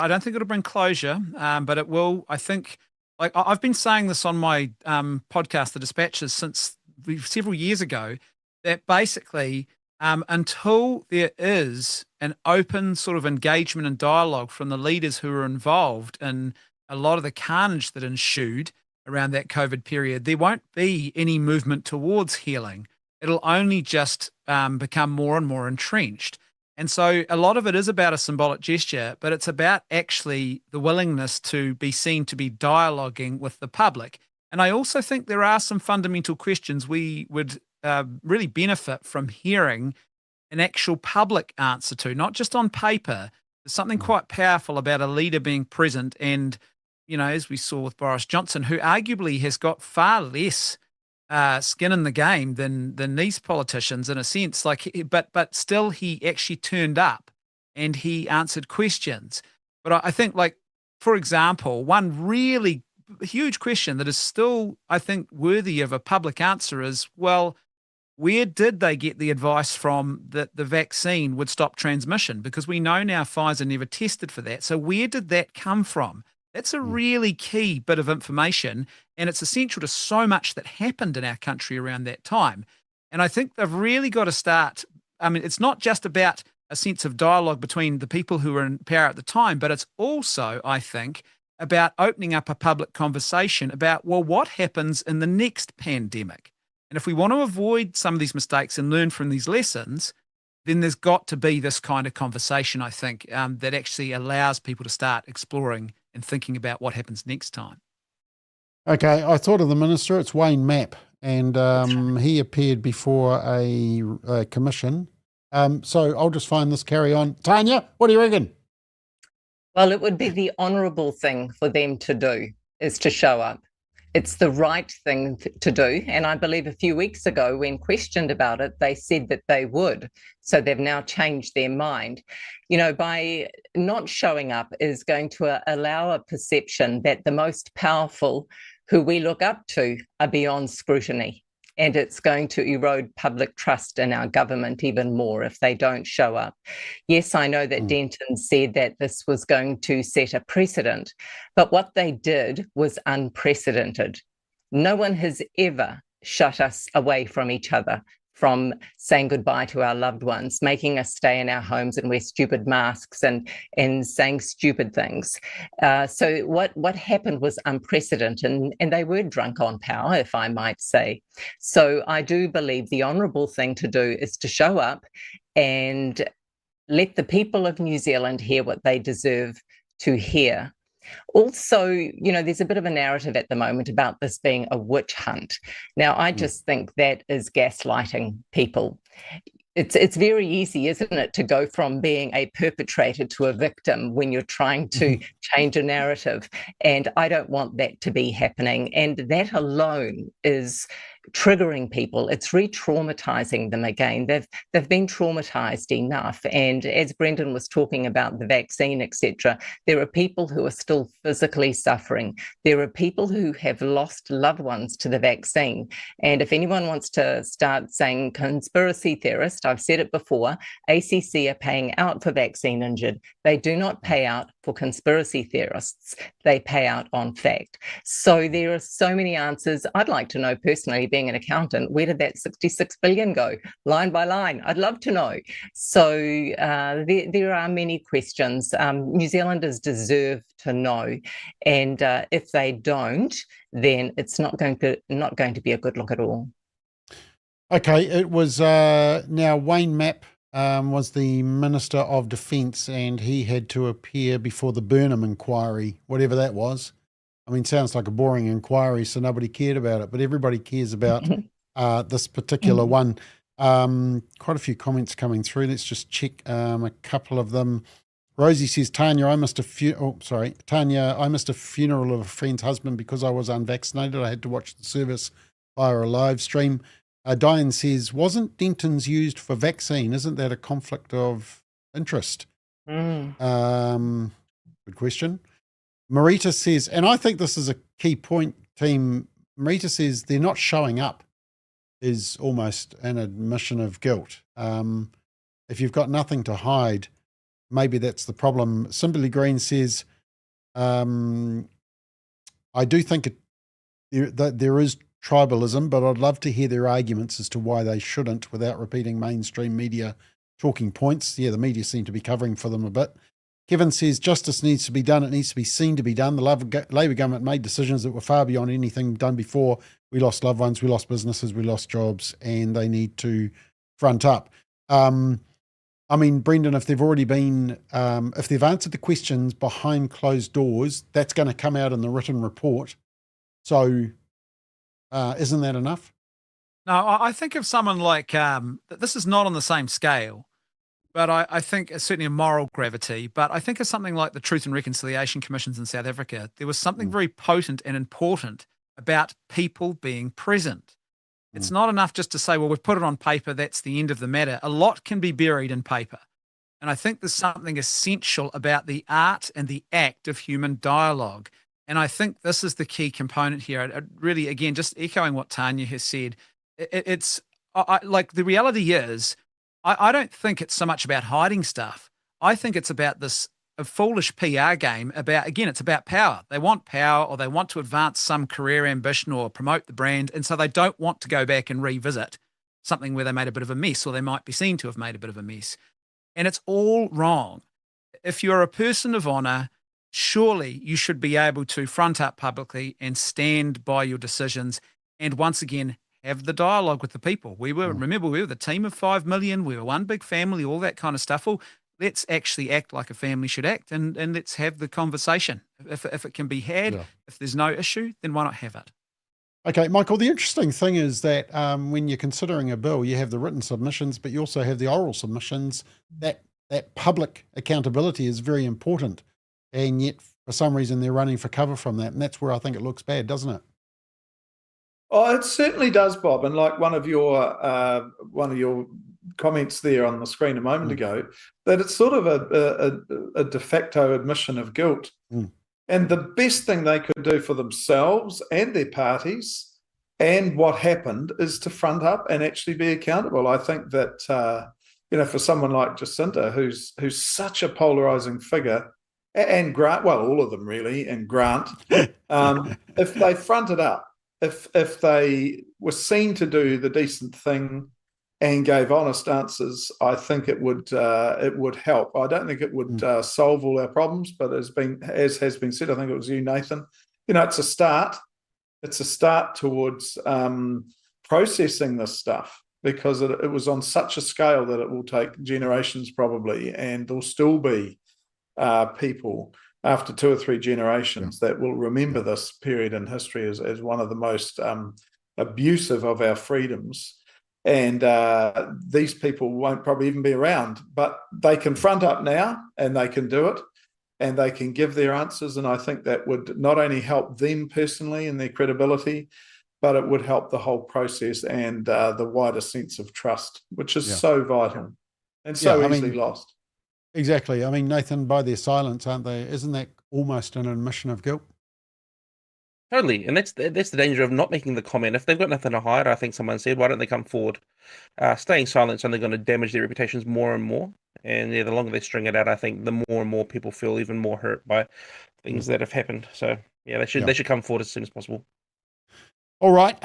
don't think it'll bring closure, but it will. I think, like I've been saying this on my podcast, The Dispatches, since several years ago, that basically until there is an open sort of engagement and dialogue from the leaders who are involved in a lot of the carnage that ensued around that COVID period, there won't be any movement towards healing. It'll only just become more and more entrenched. And so a lot of it is about a symbolic gesture, but it's about actually the willingness to be seen to be dialoguing with the public. And I also think there are some fundamental questions we would really benefit from hearing an actual public answer to, not just on paper. There's something quite powerful about a leader being present. And, as we saw with Boris Johnson, who arguably has got far less skin in the game than these politicians, in a sense, but still he actually turned up and he answered questions. But I think, like, for example, one really huge question that is still, I think, worthy of a public answer is, well, where did they get the advice from that the vaccine would stop transmission? Because we know now Pfizer never tested for that. So where did that come from? That's a really key bit of information, and it's essential to so much that happened in our country around that time. And I think they've really got to start. It's not just about a sense of dialogue between the people who were in power at the time, but it's also, I think, about opening up a public conversation about, well, what happens in the next pandemic? And if we want to avoid some of these mistakes and learn from these lessons, then there's got to be this kind of conversation, I think, that actually allows people to start exploring and thinking about what happens next time. Okay, I thought of the minister. It's Wayne Mapp, and he appeared before a commission. So I'll just find this, carry on. Tanya, what do you reckon? Well, it would be the honourable thing for them to do, is to show up. It's the right thing to do. And I believe a few weeks ago, when questioned about it, they said that they would. So they've now changed their mind. By not showing up is going to allow a perception that the most powerful, who we look up to, are beyond scrutiny. And it's going to erode public trust in our government even more if they don't show up. Yes, I know that Denton said that this was going to set a precedent, but what they did was unprecedented. No one has ever shut us away from each other, from saying goodbye to our loved ones, making us stay in our homes and wear stupid masks and saying stupid things. So what happened was unprecedented, and they were drunk on power, if I might say. So I do believe the honourable thing to do is to show up and let the people of New Zealand hear what they deserve to hear. Also, there's a bit of a narrative at the moment about this being a witch hunt. Now, I just think that is gaslighting people. It's very easy, isn't it, to go from being a perpetrator to a victim when you're trying to change a narrative. And I don't want that to be happening. And that alone is triggering people. It's re-traumatizing them again. They've been traumatized enough. And as Brendan was talking about the vaccine, etc., there are people who are still physically suffering. There are people who have lost loved ones to the vaccine. And if anyone wants to start saying conspiracy theorist, I've said it before, ACC are paying out for vaccine injured. They do not pay out for conspiracy theorists. They pay out on fact. So there are so many answers. I'd like to know personally, being an accountant, where did that 66 billion go, line by line? I'd love to know. So there are many questions. New Zealanders deserve to know, and if they don't, then it's not going to be a good look at all. Okay, it was now Wayne Mapp was the Minister of Defence, and he had to appear before the Burnham inquiry, whatever that was. I mean, sounds like a boring inquiry, so nobody cared about it, but everybody cares about this particular one. Quite a few comments coming through. Let's just check a couple of them. Rosie says, Tanya, I missed a funeral of a friend's husband because I was unvaccinated. I had to watch the service via a live stream. Diane says, wasn't Denton's used for vaccine? Isn't that a conflict of interest? Good question. Marita says, and I think this is a key point, team. Marita says they're not showing up is almost an admission of guilt. If you've got nothing to hide, maybe that's the problem. Simply Green says, I do think that there is tribalism, but I'd love to hear their arguments as to why they shouldn't without repeating mainstream media talking points. Yeah, the media seem to be covering for them a bit. Kevin says justice needs to be done. It needs to be seen to be done. The Labor government made decisions that were far beyond anything done before. We lost loved ones, we lost businesses, we lost jobs, and they need to front up. I mean, Brendan, if they've already been, if they've answered the questions behind closed doors, that's going to come out in the written report. So isn't that enough? No, I think of someone like, this is not on the same scale, but I think it's certainly a moral gravity. But I think of something like the Truth and Reconciliation Commissions in South Africa. There was something very potent and important about people being present. It's not enough just to say, well, we've put it on paper, that's the end of the matter. A lot can be buried in paper. And I think there's something essential about the art and the act of human dialogue. And I think this is the key component here. Really, again, just echoing what Tanya has said, it's like the reality is, I don't think it's so much about hiding stuff. I think it's about a foolish PR game about, again, it's about power. They want power, or they want to advance some career ambition or promote the brand. And so they don't want to go back and revisit something where they made a bit of a mess, or they might be seen to have made a bit of a mess. And it's all wrong. If you're a person of honor, surely you should be able to front up publicly and stand by your decisions. And once again, have the dialogue with the people. Remember, we were the team of 5 million. We were one big family, all that kind of stuff. Well, let's actually act like a family should act, and let's have the conversation. If it can be had, if there's no issue, then why not have it? Okay, Michael, the interesting thing is that when you're considering a bill, you have the written submissions, but you also have the oral submissions. That public accountability is very important. And yet, for some reason, they're running for cover from that. And that's where I think it looks bad, doesn't it? Oh, it certainly does, Bob. And like one of your comments there on the screen a moment ago, that it's sort of a de facto admission of guilt. And the best thing they could do for themselves and their parties and what happened is to front up and actually be accountable. I think that, for someone like Jacinta, who's such a polarizing figure, and Grant, well, all of them really, and Grant, if they fronted up, if they were seen to do the decent thing and gave honest answers, I think it would help. I don't think it would solve all our problems, but as has been said, I think it was you, Nathan. It's a start. It's a start towards processing this stuff, because it was on such a scale that it will take generations probably, and there'll still be people after 2 or 3 generations that will remember this period in history as one of the most abusive of our freedoms. And these people won't probably even be around, but they can front up now, and they can do it, and they can give their answers. And I think that would not only help them personally and their credibility, but it would help the whole process and the wider sense of trust, which is so vital and so easily lost. Exactly. I mean, Nathan, by their silence, aren't they? Isn't that almost an admission of guilt? Totally, and that's the danger of not making the comment. If they've got nothing to hide, I think someone said, why don't they come forward? Staying silent is only going to damage their reputations more and more. And the longer they string it out, I think the more and more people feel even more hurt by things that have happened. So they should come forward as soon as possible. All right,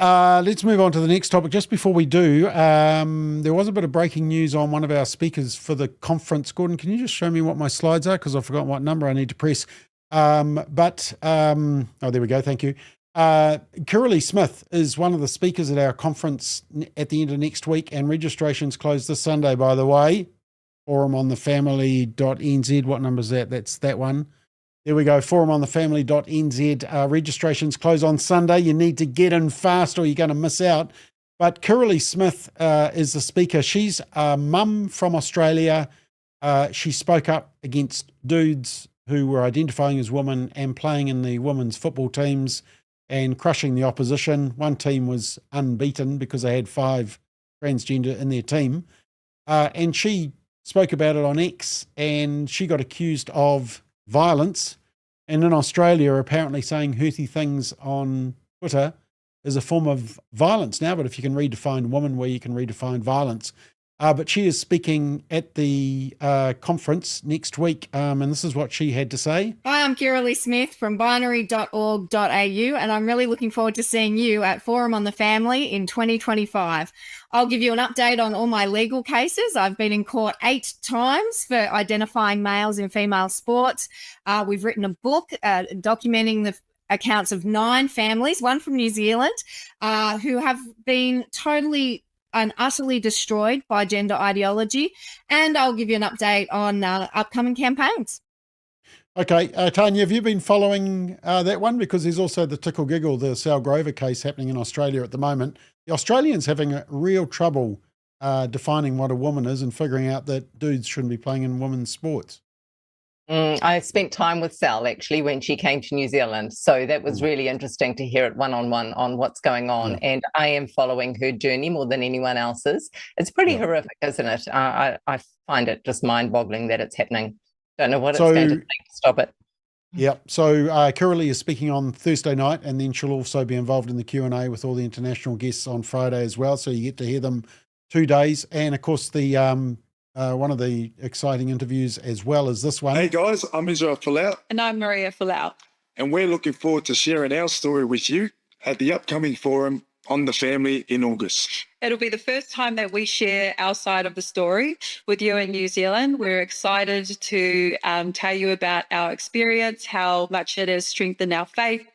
let's move on to the next topic. Just before we do, there was a bit of breaking news on one of our speakers for the conference. Gordon, can you just show me what my slides are? Because I've forgotten what number I need to press. Oh, there we go. Thank you. Kirralie Smith is one of the speakers at our conference at the end of next week, and registration's closed this Sunday, by the way. forumonthefamily.nz. What number is that? That's that one. There we go. forumonthefamily.nz. Registrations close on Sunday. You need to get in fast or you're going to miss out. But Kirralie Smith is the speaker. She's a mum from Australia. She spoke up against dudes who were identifying as women and playing in the women's football teams and crushing the opposition. One team was unbeaten because they had 5 transgender in their team. And she spoke about it on X, and she got accused of violence. And in Australia, apparently saying hurty things on Twitter is a form of violence now. But if you can redefine woman where you can redefine violence. But she is speaking at the conference next week, and this is what she had to say. Hi, I'm Kirralie Smith from binary.org.au, and I'm really looking forward to seeing you at Forum on the Family in 2025. I'll give you an update on all my legal cases. I've been in court 8 times for identifying males in female sports. We've written a book documenting the accounts of 9 families, one from New Zealand, who have been totally and utterly destroyed by gender ideology. And I'll give you an update on upcoming campaigns. Okay. Tanya, have you been following that one? Because there's also the Tickle Giggle, the Sal Grover case happening in Australia at the moment. The Australians having real trouble defining what a woman is and figuring out that dudes shouldn't be playing in women's sports. I spent time with Sal actually when she came to New Zealand. So that was really interesting to hear it one-on-one on what's going on. Yeah. And I am following her journey more than anyone else's. It's pretty horrific, isn't it? I find it just mind-boggling that it's happening. Don't know what it's going to take to stop it. Yeah. So Kirralie is speaking on Thursday night, and then she'll also be involved in the Q&A with all the international guests on Friday as well. So you get to hear them 2 days. And of course, the one of the exciting interviews as well as this one. Hey guys, I'm Israel Folau. And I'm Maria Folau. And we're looking forward to sharing our story with you at the upcoming Forum on the Family in August. It'll be the first time that we share our side of the story with you in New Zealand. We're excited to tell you about our experience, how much it has strengthened our faith,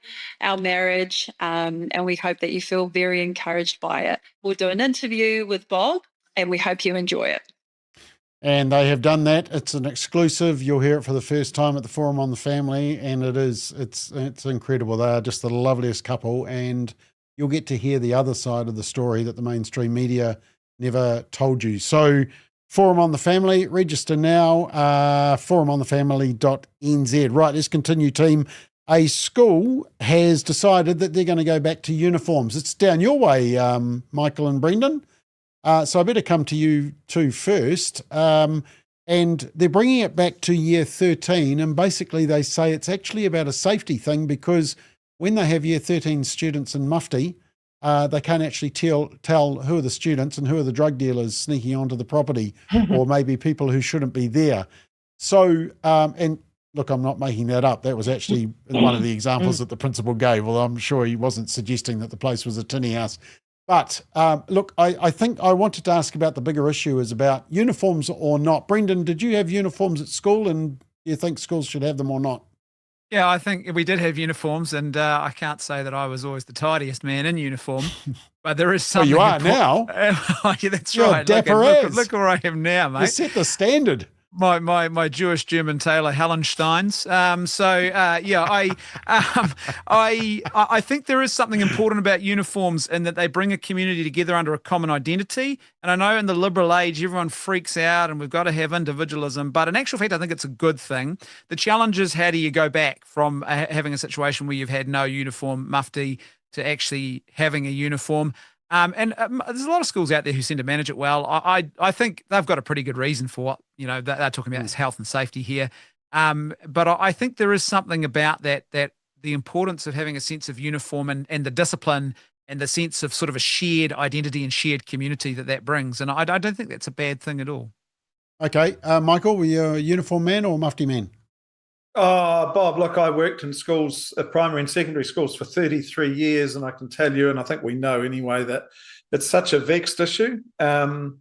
our marriage, and we hope that you feel very encouraged by it. We'll do an interview with Bob, and we hope you enjoy it. And they have done that. It's an exclusive. You'll hear it for the first time at the Forum on the Family, and it's incredible. They are just the loveliest couple, and you'll get to hear the other side of the story that the mainstream media never told you. So Forum on the Family, register now, forumonthefamily.nz. Right, let's continue, team. a school has decided that they're going to go back to uniforms. It's down your way, Michael and Brendan. So I better come to you two first. And they're bringing it back to year 13. And basically they say it's actually about a safety thing, because when they have year 13 students in mufti, they can't actually tell who are the students and who are the drug dealers sneaking onto the property, or maybe people who shouldn't be there. So, and look, I'm not making that up. That was actually one of the examples that the principal gave. Well, I'm sure he wasn't suggesting that the place was a tinny house. But look, I think I wanted to ask about the bigger issue is about uniforms or not. Brendan, did you have uniforms at school, and do you think schools should have them or not? Yeah, I think we did have uniforms, and I can't say that I was always the tidiest man in uniform, but there is something. Well, you are now. Yeah, that's You're right. Look where I am now, mate. You set the standard. My Jewish German tailor Hallensteins. I think there is something important about uniforms in that they bring a community together under a common identity. And I know in the liberal age everyone freaks out and we've got to have individualism, but in actual fact I think it's a good thing. The challenge is, how do you go back from having a situation where you've had no uniform mufti to actually having a uniform? And there's a lot of schools out there who seem to manage it well. I think they've got a pretty good reason for it. They're talking about this health and safety here. But I think there is something about that the importance of having a sense of uniform and the discipline and the sense of sort of a shared identity and shared community that brings. And I don't think that's a bad thing at all. Okay. Michael, were you a uniform man or a mufti man? Oh, Bob, look, I worked in schools, primary and secondary schools for 33 years, and I can tell you, and I think we know anyway, that it's such a vexed issue. And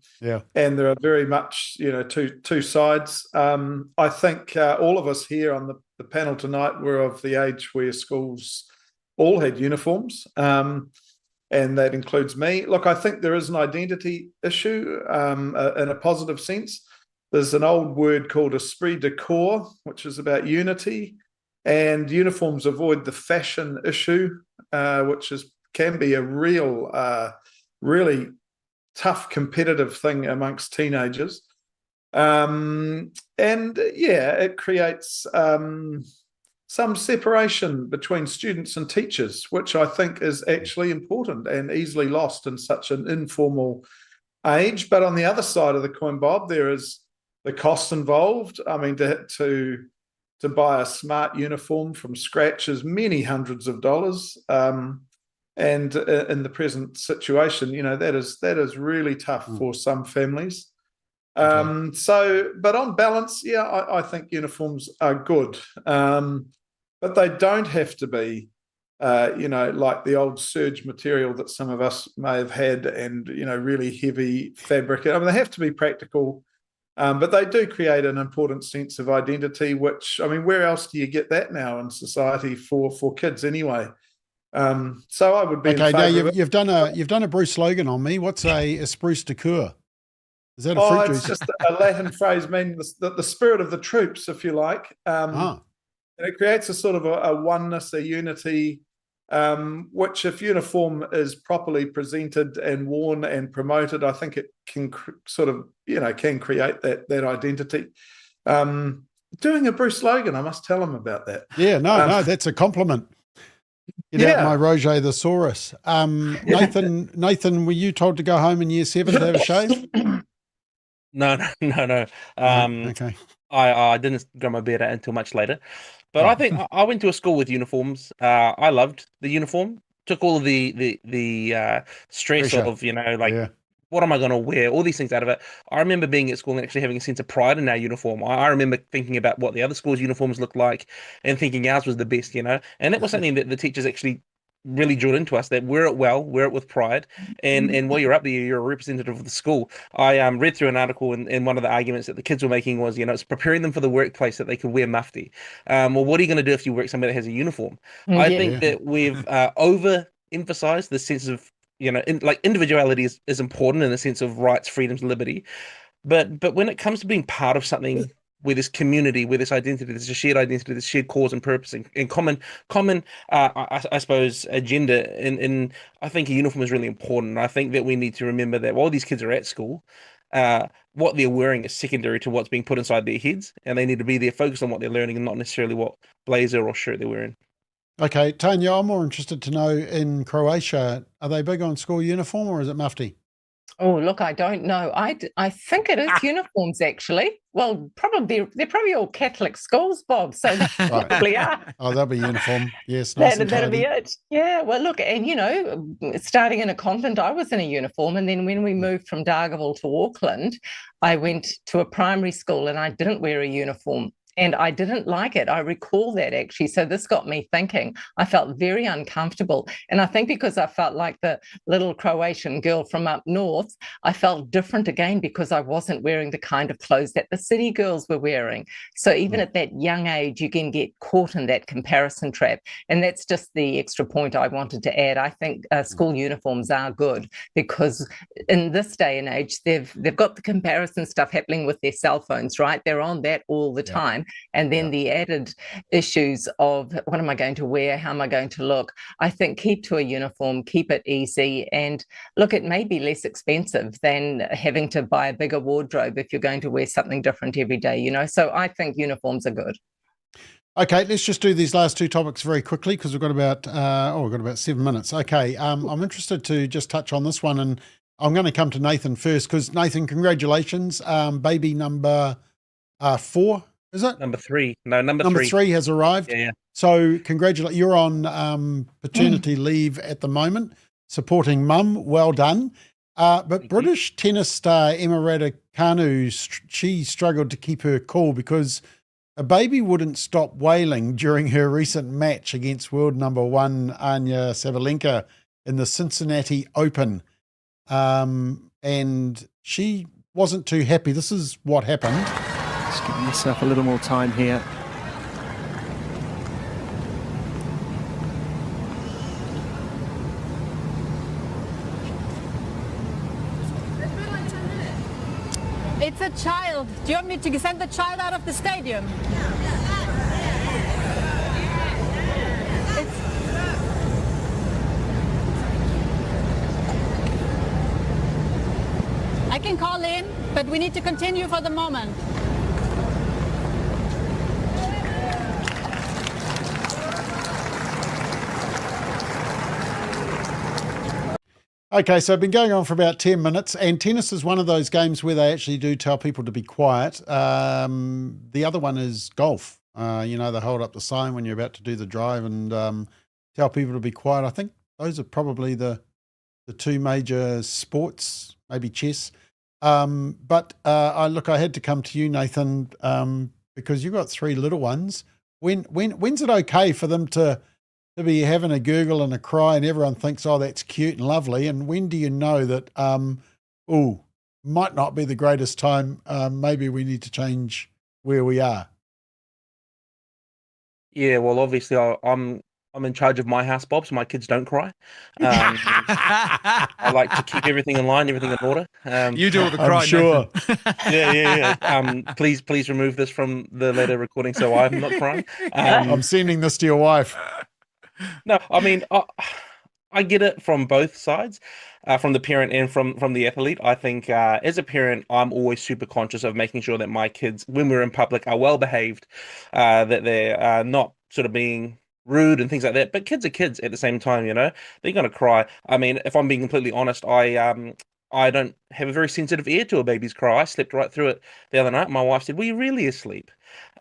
there are very much, two sides. I think all of us here on the panel tonight were of the age where schools all had uniforms, and that includes me. Look, I think there is an identity issue in a positive sense. There's an old word called esprit de corps, which is about unity, and uniforms avoid the fashion issue, which can be a really tough competitive thing amongst teenagers. It creates some separation between students and teachers, which I think is actually important and easily lost in such an informal age. But on the other side of the coin, Bob, there is the cost involved. I mean, to buy a smart uniform from scratch is many hundreds of dollars. And in the present situation, that is really tough for some families. But on balance, I think uniforms are good. But they don't have to be, like the old serge material that some of us may have had, and, really heavy fabric. I mean, they have to be practical. But they do create an important sense of identity, which, I mean, where else do you get that now in society for kids anyway? So I would be okay. Now you've done a Bruce Logan on me. What's a spruce de coeur? Is that a fruit juice? It's just a Latin phrase meaning the spirit of the troops, if you like. And it creates a sort of a oneness, a unity, which, if uniform is properly presented and worn and promoted, I think it can can create that identity. Doing a Bruce Logan, I must tell him about that. Yeah, no, that's a compliment. Get out my Roger Thesaurus. Nathan, were you told to go home in year 7 to have a shave? No. Okay. I didn't grow my beard out until much later. But I think I went to a school with uniforms. I loved the uniform. Took all of the stress of, what am I going to wear? All these things out of it. I remember being at school and actually having a sense of pride in our uniform. I remember thinking about what the other schools' uniforms looked like and thinking ours was the best, And that was something that the teachers actually really drilled into us, that wear it well, wear it with pride, and while you're up there, you're a representative of the school. I read through an article, and one of the arguments that the kids were making was, it's preparing them for the workplace that they could wear mufti. Well, what are you going to do if you work somewhere that has a uniform? I think that we've overemphasized the sense of, individuality is important in the sense of rights, freedoms, liberty. But when it comes to being part of something where this community, where this identity, there's a shared identity, this shared cause and purpose, and common, I suppose, agenda. And I think a uniform is really important. I think that we need to remember that while these kids are at school, what they're wearing is secondary to what's being put inside their heads, and they need to be there focused on what they're learning and not necessarily what blazer or shirt they're wearing. Okay, Tanya, I'm more interested to know in Croatia, are they big on school uniform or is it mufti? Oh, look, I don't know. I think it is uniforms, actually. Well, they're probably all Catholic schools, Bob, so they probably are. Oh, they'll be uniform. Yes, nice and That'll be tidy. it. Yeah, well, look, and starting in a convent, I was in a uniform, and then when we moved from Dargaville to Auckland, I went to a primary school and I didn't wear a uniform. And I didn't like it. I recall that, actually. So this got me thinking. I felt very uncomfortable. And I think because I felt like the little Croatian girl from up north, I felt different again because I wasn't wearing the kind of clothes that the city girls were wearing. So even at that young age, you can get caught in that comparison trap. And that's just the extra point I wanted to add. I think school uniforms are good because in this day and age, they've got the comparison stuff happening with their cell phones, right? They're on that all the time. And then the added issues of what am I going to wear? How am I going to look? I think keep to a uniform, keep it easy. And look, it may be less expensive than having to buy a bigger wardrobe if you're going to wear something different every day, So I think uniforms are good. Okay, let's just do these last two topics very quickly because we've got about 7 minutes. Okay, I'm interested to just touch on this one, and I'm going to come to Nathan first because Nathan, congratulations, baby number 4. Is it? Number 3. No, number 3. Number 3 has arrived. Yeah. So congratulations. You're on paternity leave at the moment, supporting mum. Well done. But British tennis star Emma Raducanu, she struggled to keep her cool because a baby wouldn't stop wailing during her recent match against world number 1 Anya Sabalenka in the Cincinnati Open. And she wasn't too happy. This is what happened. Just giving myself a little more time here. It's a child. Do you want me to send the child out of the stadium? I can call in, but we need to continue for the moment. Okay, so I've been going on for about 10 minutes, and tennis is one of those games where they actually do tell people to be quiet. The other one is golf. They hold up the sign when you're about to do the drive and tell people to be quiet. I think those are probably the two major sports, maybe chess. But I had to come to you, Nathan, because you've got 3 little ones. When's it okay for them to be having a gurgle and a cry and everyone thinks, oh, that's cute and lovely? And when do you know that, might not be the greatest time, maybe we need to change where we are? Yeah, well, obviously I'm in charge of my house, Bob, so my kids don't cry. I like to keep everything in line, everything in order. You do all the crying, I'm sure. Yeah. Please remove this from the later recording so I'm not crying. I'm sending this to your wife. No, I mean, I get it from both sides, from the parent and from the athlete. I think as a parent, I'm always super conscious of making sure that my kids, when we're in public, are well behaved, that they're not sort of being rude and things like that. But kids are kids at the same time, they're going to cry. I mean, if I'm being completely honest, I don't have a very sensitive ear to a baby's cry. I slept right through it the other night. My wife said, "Were you really asleep?"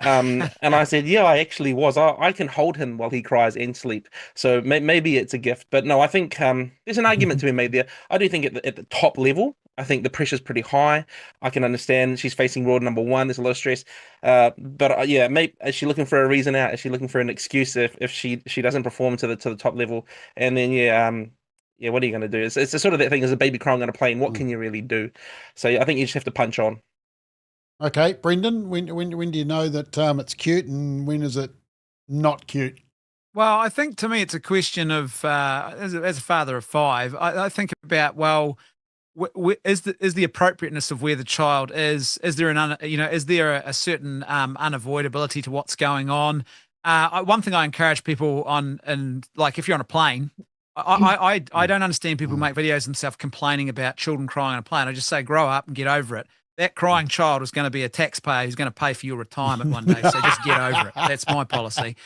And I said, "Yeah, I actually was. I can hold him while he cries and sleep. So maybe it's a gift." But no, I think there's an argument to be made there. I do think at the top level, I think the pressure's pretty high. I can understand she's facing world number 1. There's a lot of stress. But maybe is she looking for a reason out? Is she looking for an excuse if she doesn't perform to the top level? And then what are you going to do? It's the sort of that thing as a baby crying on a plane. What can you really do? So I think you just have to punch on. Okay, Brendan, when do you know that it's cute and when is it not cute? Well, I think to me it's a question of as a father of 5, I think about is the appropriateness of where the child is? Is there is there a certain unavoidability to what's going on? One thing I encourage people on, and like if you're on a plane. I don't understand people who make videos themselves complaining about children crying on a plane. I just say grow up and get over it. that crying child is going to be a taxpayer who's going to pay for your retirement one day. So just get over it. That's my policy.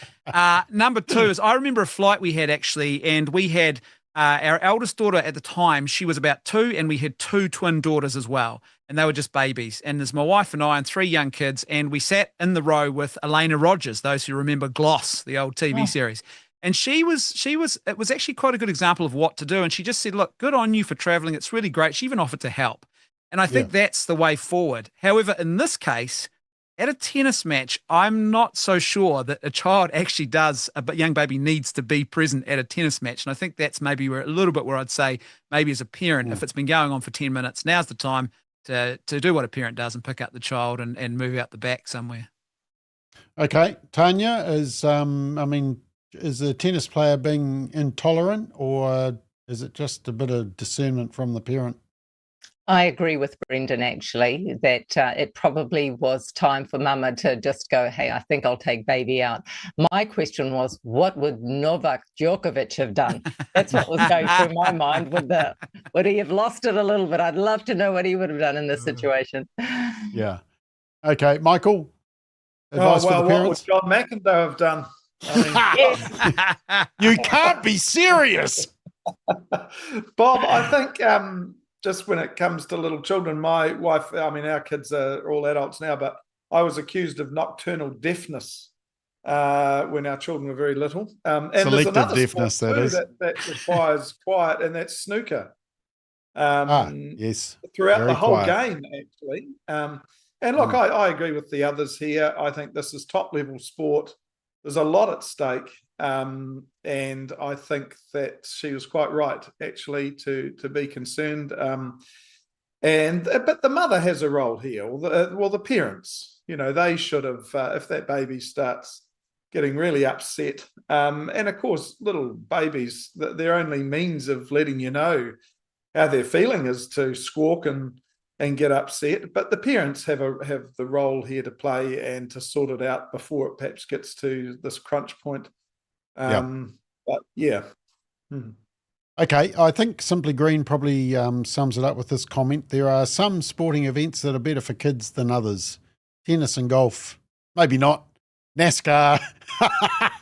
Number two is I remember a flight we had actually, and we had our eldest daughter at the time, she was about 2, and we had 2 twin daughters as well. And they were just babies. And there's my wife and I and 3 young kids. And we sat in the row with Elena Rogers, those who remember Gloss, the old TV series. And it was actually quite a good example of what to do. And she just said, look, good on you for traveling. It's really great. She even offered to help. And I think that's the way forward. However, in this case, at a tennis match, I'm not so sure that a child actually a young baby needs to be present at a tennis match. And I think that's maybe a little bit where I'd say maybe as a parent, if it's been going on for 10 minutes, now's the time to do what a parent does and pick up the child and move out the back somewhere. Okay. Tanya, is the tennis player being intolerant, or is it just a bit of discernment from the parent? I agree with Brendan, actually, that it probably was time for mama to just go, hey, I think I'll take baby out. My question was, what would Novak Djokovic have done? That's what was going through my mind. Would he have lost it a little bit? I'd love to know what he would have done in this situation. Yeah. Okay, Michael, advice for the parents? What would John McEnroe have done? You can't be serious. Bob, I think... just when it comes to little children, my wife, our kids are all adults now, but I was accused of nocturnal deafness when our children were very little. And selective there's another deafness, sport that is. that requires quiet, and that's snooker. Yes. Throughout Very the whole quiet. game, actually. And look, I agree with the others here. I think this is top-level sport. There's a lot at stake. And I think that she was quite right, actually, to be concerned. But the mother has a role here, or the parents. They should have, if that baby starts getting really upset. And of course, little babies, their only means of letting you know how they're feeling is to squawk and get upset. But the parents have the role here to play and to sort it out before it perhaps gets to this crunch point. But yeah. Okay, I think Simply Green probably sums it up with this comment. There are some sporting events that are better for kids than others. Tennis and golf, maybe not. NASCAR.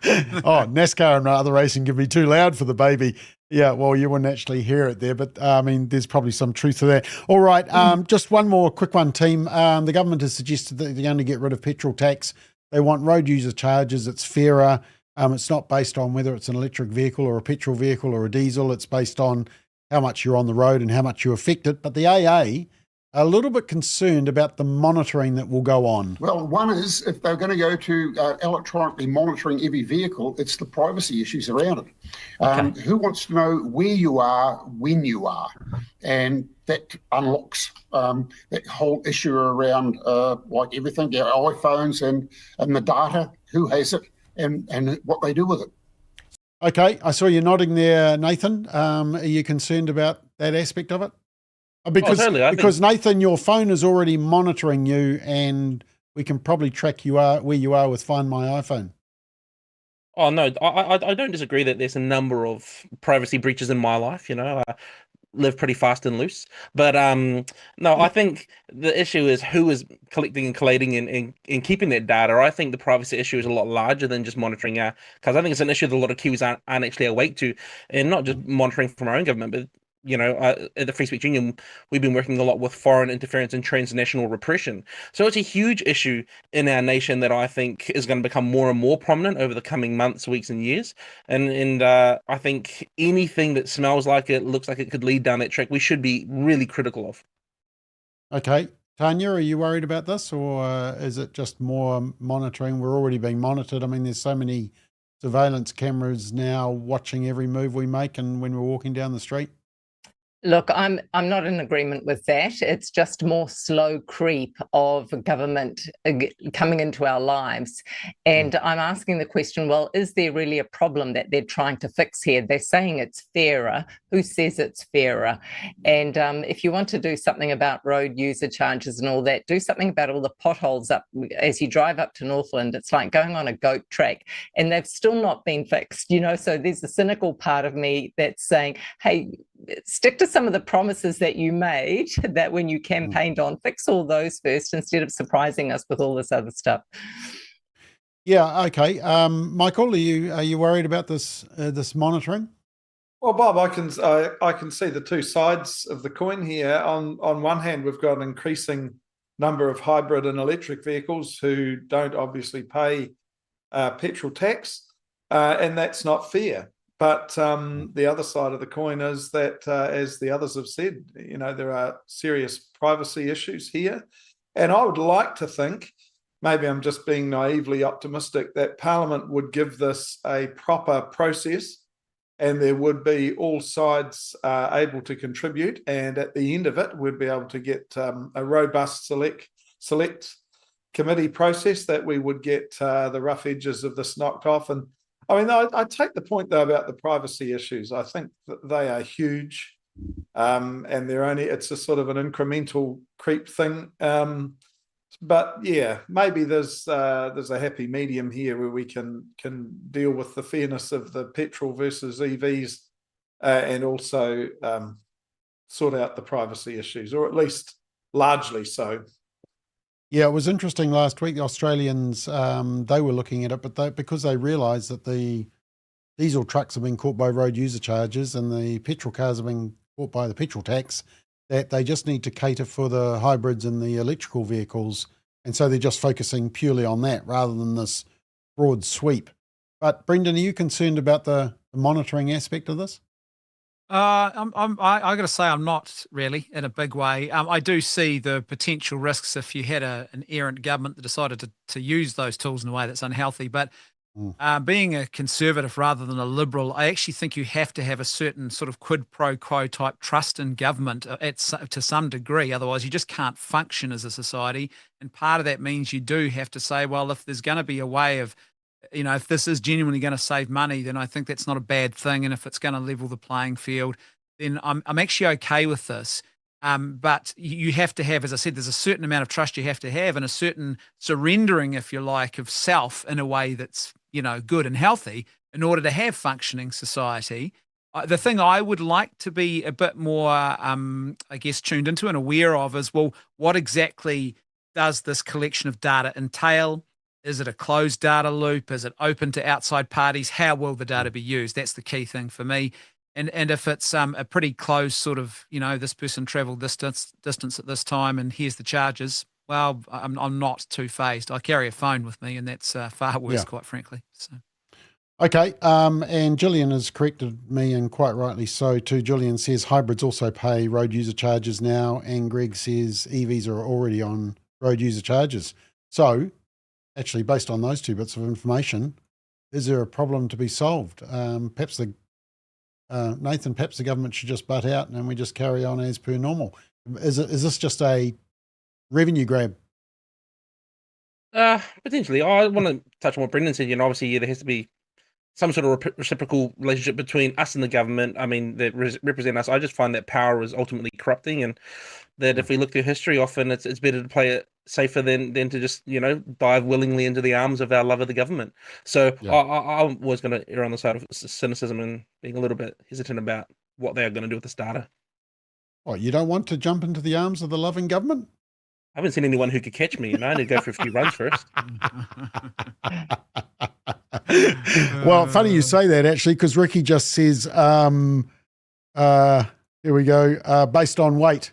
NASCAR and other racing can be too loud for the baby. Yeah, well, you wouldn't actually hear it there, but there's probably some truth to that. All right, just one more quick one, team. The government has suggested that they're going to get rid of petrol tax. They want road user charges. It's fairer. It's not based on whether it's an electric vehicle or a petrol vehicle or a diesel. It's based on how much you're on the road and how much you affect it. But the AA are a little bit concerned about the monitoring that will go on. Well, one is if they're going to go to electronically monitoring every vehicle, it's the privacy issues around it. Who wants to know where you are when you are? And that unlocks that whole issue around like everything, their iPhones and the data, who has it, and what they do with it. Okay, I saw you nodding there, Nathan. Are you concerned about that aspect of it? Because Nathan, your phone is already monitoring you, and we can probably track where you are with Find My iPhone. Oh no, I don't disagree that there's a number of privacy breaches in my life. I live pretty fast and loose, but no, I think the issue is who is collecting and collating and keeping that data. I think the privacy issue is a lot larger than just monitoring because I think it's an issue that a lot of Kiwis aren't actually awake to, and not just monitoring from our own government, but at the Free Speech Union, we've been working a lot with foreign interference and transnational repression. So it's a huge issue in our nation that I think is going to become more and more prominent over the coming months, weeks, and years. And I think anything that smells like it, looks like it could lead down that track, we should be really critical of. Okay. Tanya, are you worried about this, or is it just more monitoring? We're already being monitored. There's so many surveillance cameras now watching every move we make and when we're walking down the street. Look, I'm not in agreement with that. It's just more slow creep of government coming into our lives. And I'm asking the question, well, is there really a problem that they're trying to fix here? They're saying it's fairer. Who says it's fairer? And if you want to do something about road user charges and all that, do something about all the potholes up as you drive up to Northland. It's like going on a goat track, and they've still not been fixed, So there's a cynical part of me that's saying, hey, stick to some of the promises that you made that when you campaigned on. Fix all those first instead of surprising us with all this other stuff. Yeah. Okay. Michael, are you worried about this monitoring? Well, Bob, I can see the two sides of the coin here. On one hand, we've got an increasing number of hybrid and electric vehicles who don't obviously pay petrol tax, and that's not fair. But the other side of the coin is that, as the others have said, there are serious privacy issues here. And I would like to think, maybe I'm just being naively optimistic, that Parliament would give this a proper process and there would be all sides able to contribute. And at the end of it, we'd be able to get a robust select committee process that we would get the rough edges of this knocked off. And I mean, I take the point, though, about the privacy issues. I think that they are huge, and it's a sort of an incremental creep thing. But yeah, maybe there's a happy medium here where we can deal with the fairness of the petrol versus EVs, and also sort out the privacy issues, or at least largely so. Yeah, it was interesting last week. The Australians, they were looking at it, but because they realised that the diesel trucks have been caught by road user charges and the petrol cars have been caught by the petrol tax, that they just need to cater for the hybrids and the electrical vehicles. And so they're just focusing purely on that rather than this broad sweep. But Brendan, are you concerned about the monitoring aspect of this? I got to say I'm not really in a big way. I do see the potential risks if you had an errant government that decided to use those tools in a way that's unhealthy. But being a conservative rather than a liberal, I actually think you have to have a certain sort of quid pro quo type trust in government to some degree. Otherwise, you just can't function as a society. And part of that means you do have to say, well, if there's going to be a way of, if this is genuinely going to save money, then I think that's not a bad thing. And if it's going to level the playing field, then I'm actually okay with this. But you have to have, as I said, there's a certain amount of trust you have to have and a certain surrendering, if you like, of self in a way that's, good and healthy in order to have functioning society. The thing I would like to be a bit more, I guess, tuned into and aware of is, well, what exactly does this collection of data entail? Is it a closed data loop? Is it open to outside parties? How will the data be used? That's the key thing for me. And if it's a pretty close sort of, this person traveled this distance at this time and here's the charges, well, I'm not too phased. I carry a phone with me and that's far worse, quite frankly. So. Okay, and Gillian has corrected me, and quite rightly so too. Gillian says hybrids also pay road user charges now, and Greg says EVs are already on road user charges. So, actually, based on those two bits of information, is there a problem to be solved? Perhaps Nathan, perhaps the government should just butt out and we just carry on as per normal. Is this just a revenue grab? Potentially. I want to touch on what Brendan said. Obviously, there has to be some sort of reciprocal relationship between us and the government. I mean, that represent us. I just find that power is ultimately corrupting, and that if we look through history, often it's better to play it safer than to just dive willingly into the arms of our love of the government. So I was going to err on the side of cynicism and being a little bit hesitant about what they are going to do with this data. What, you don't want to jump into the arms of the loving government? I haven't seen anyone who could catch me. I need to go for a few runs first. Well, funny you say that, actually, because Ricky just says, here we go, based on weight.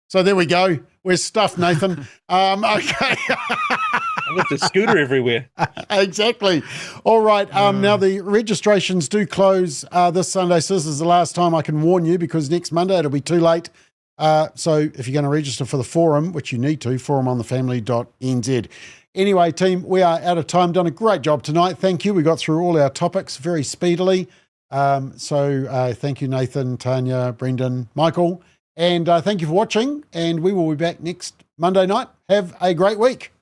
So there we go. We're stuffed, Nathan. Okay. I've got the scooter everywhere. Exactly. All right. Now the registrations do close this Sunday. So this is the last time I can warn you, because next Monday it'll be too late. So if you're going to register for the forum, which you need to, forumonthefamily.nz. Anyway, team, we are out of time. Done a great job tonight. Thank you. We got through all our topics very speedily. So thank you, Nathan, Tanya, Brendan, Michael. And thank you for watching. And we will be back next Monday night. Have a great week.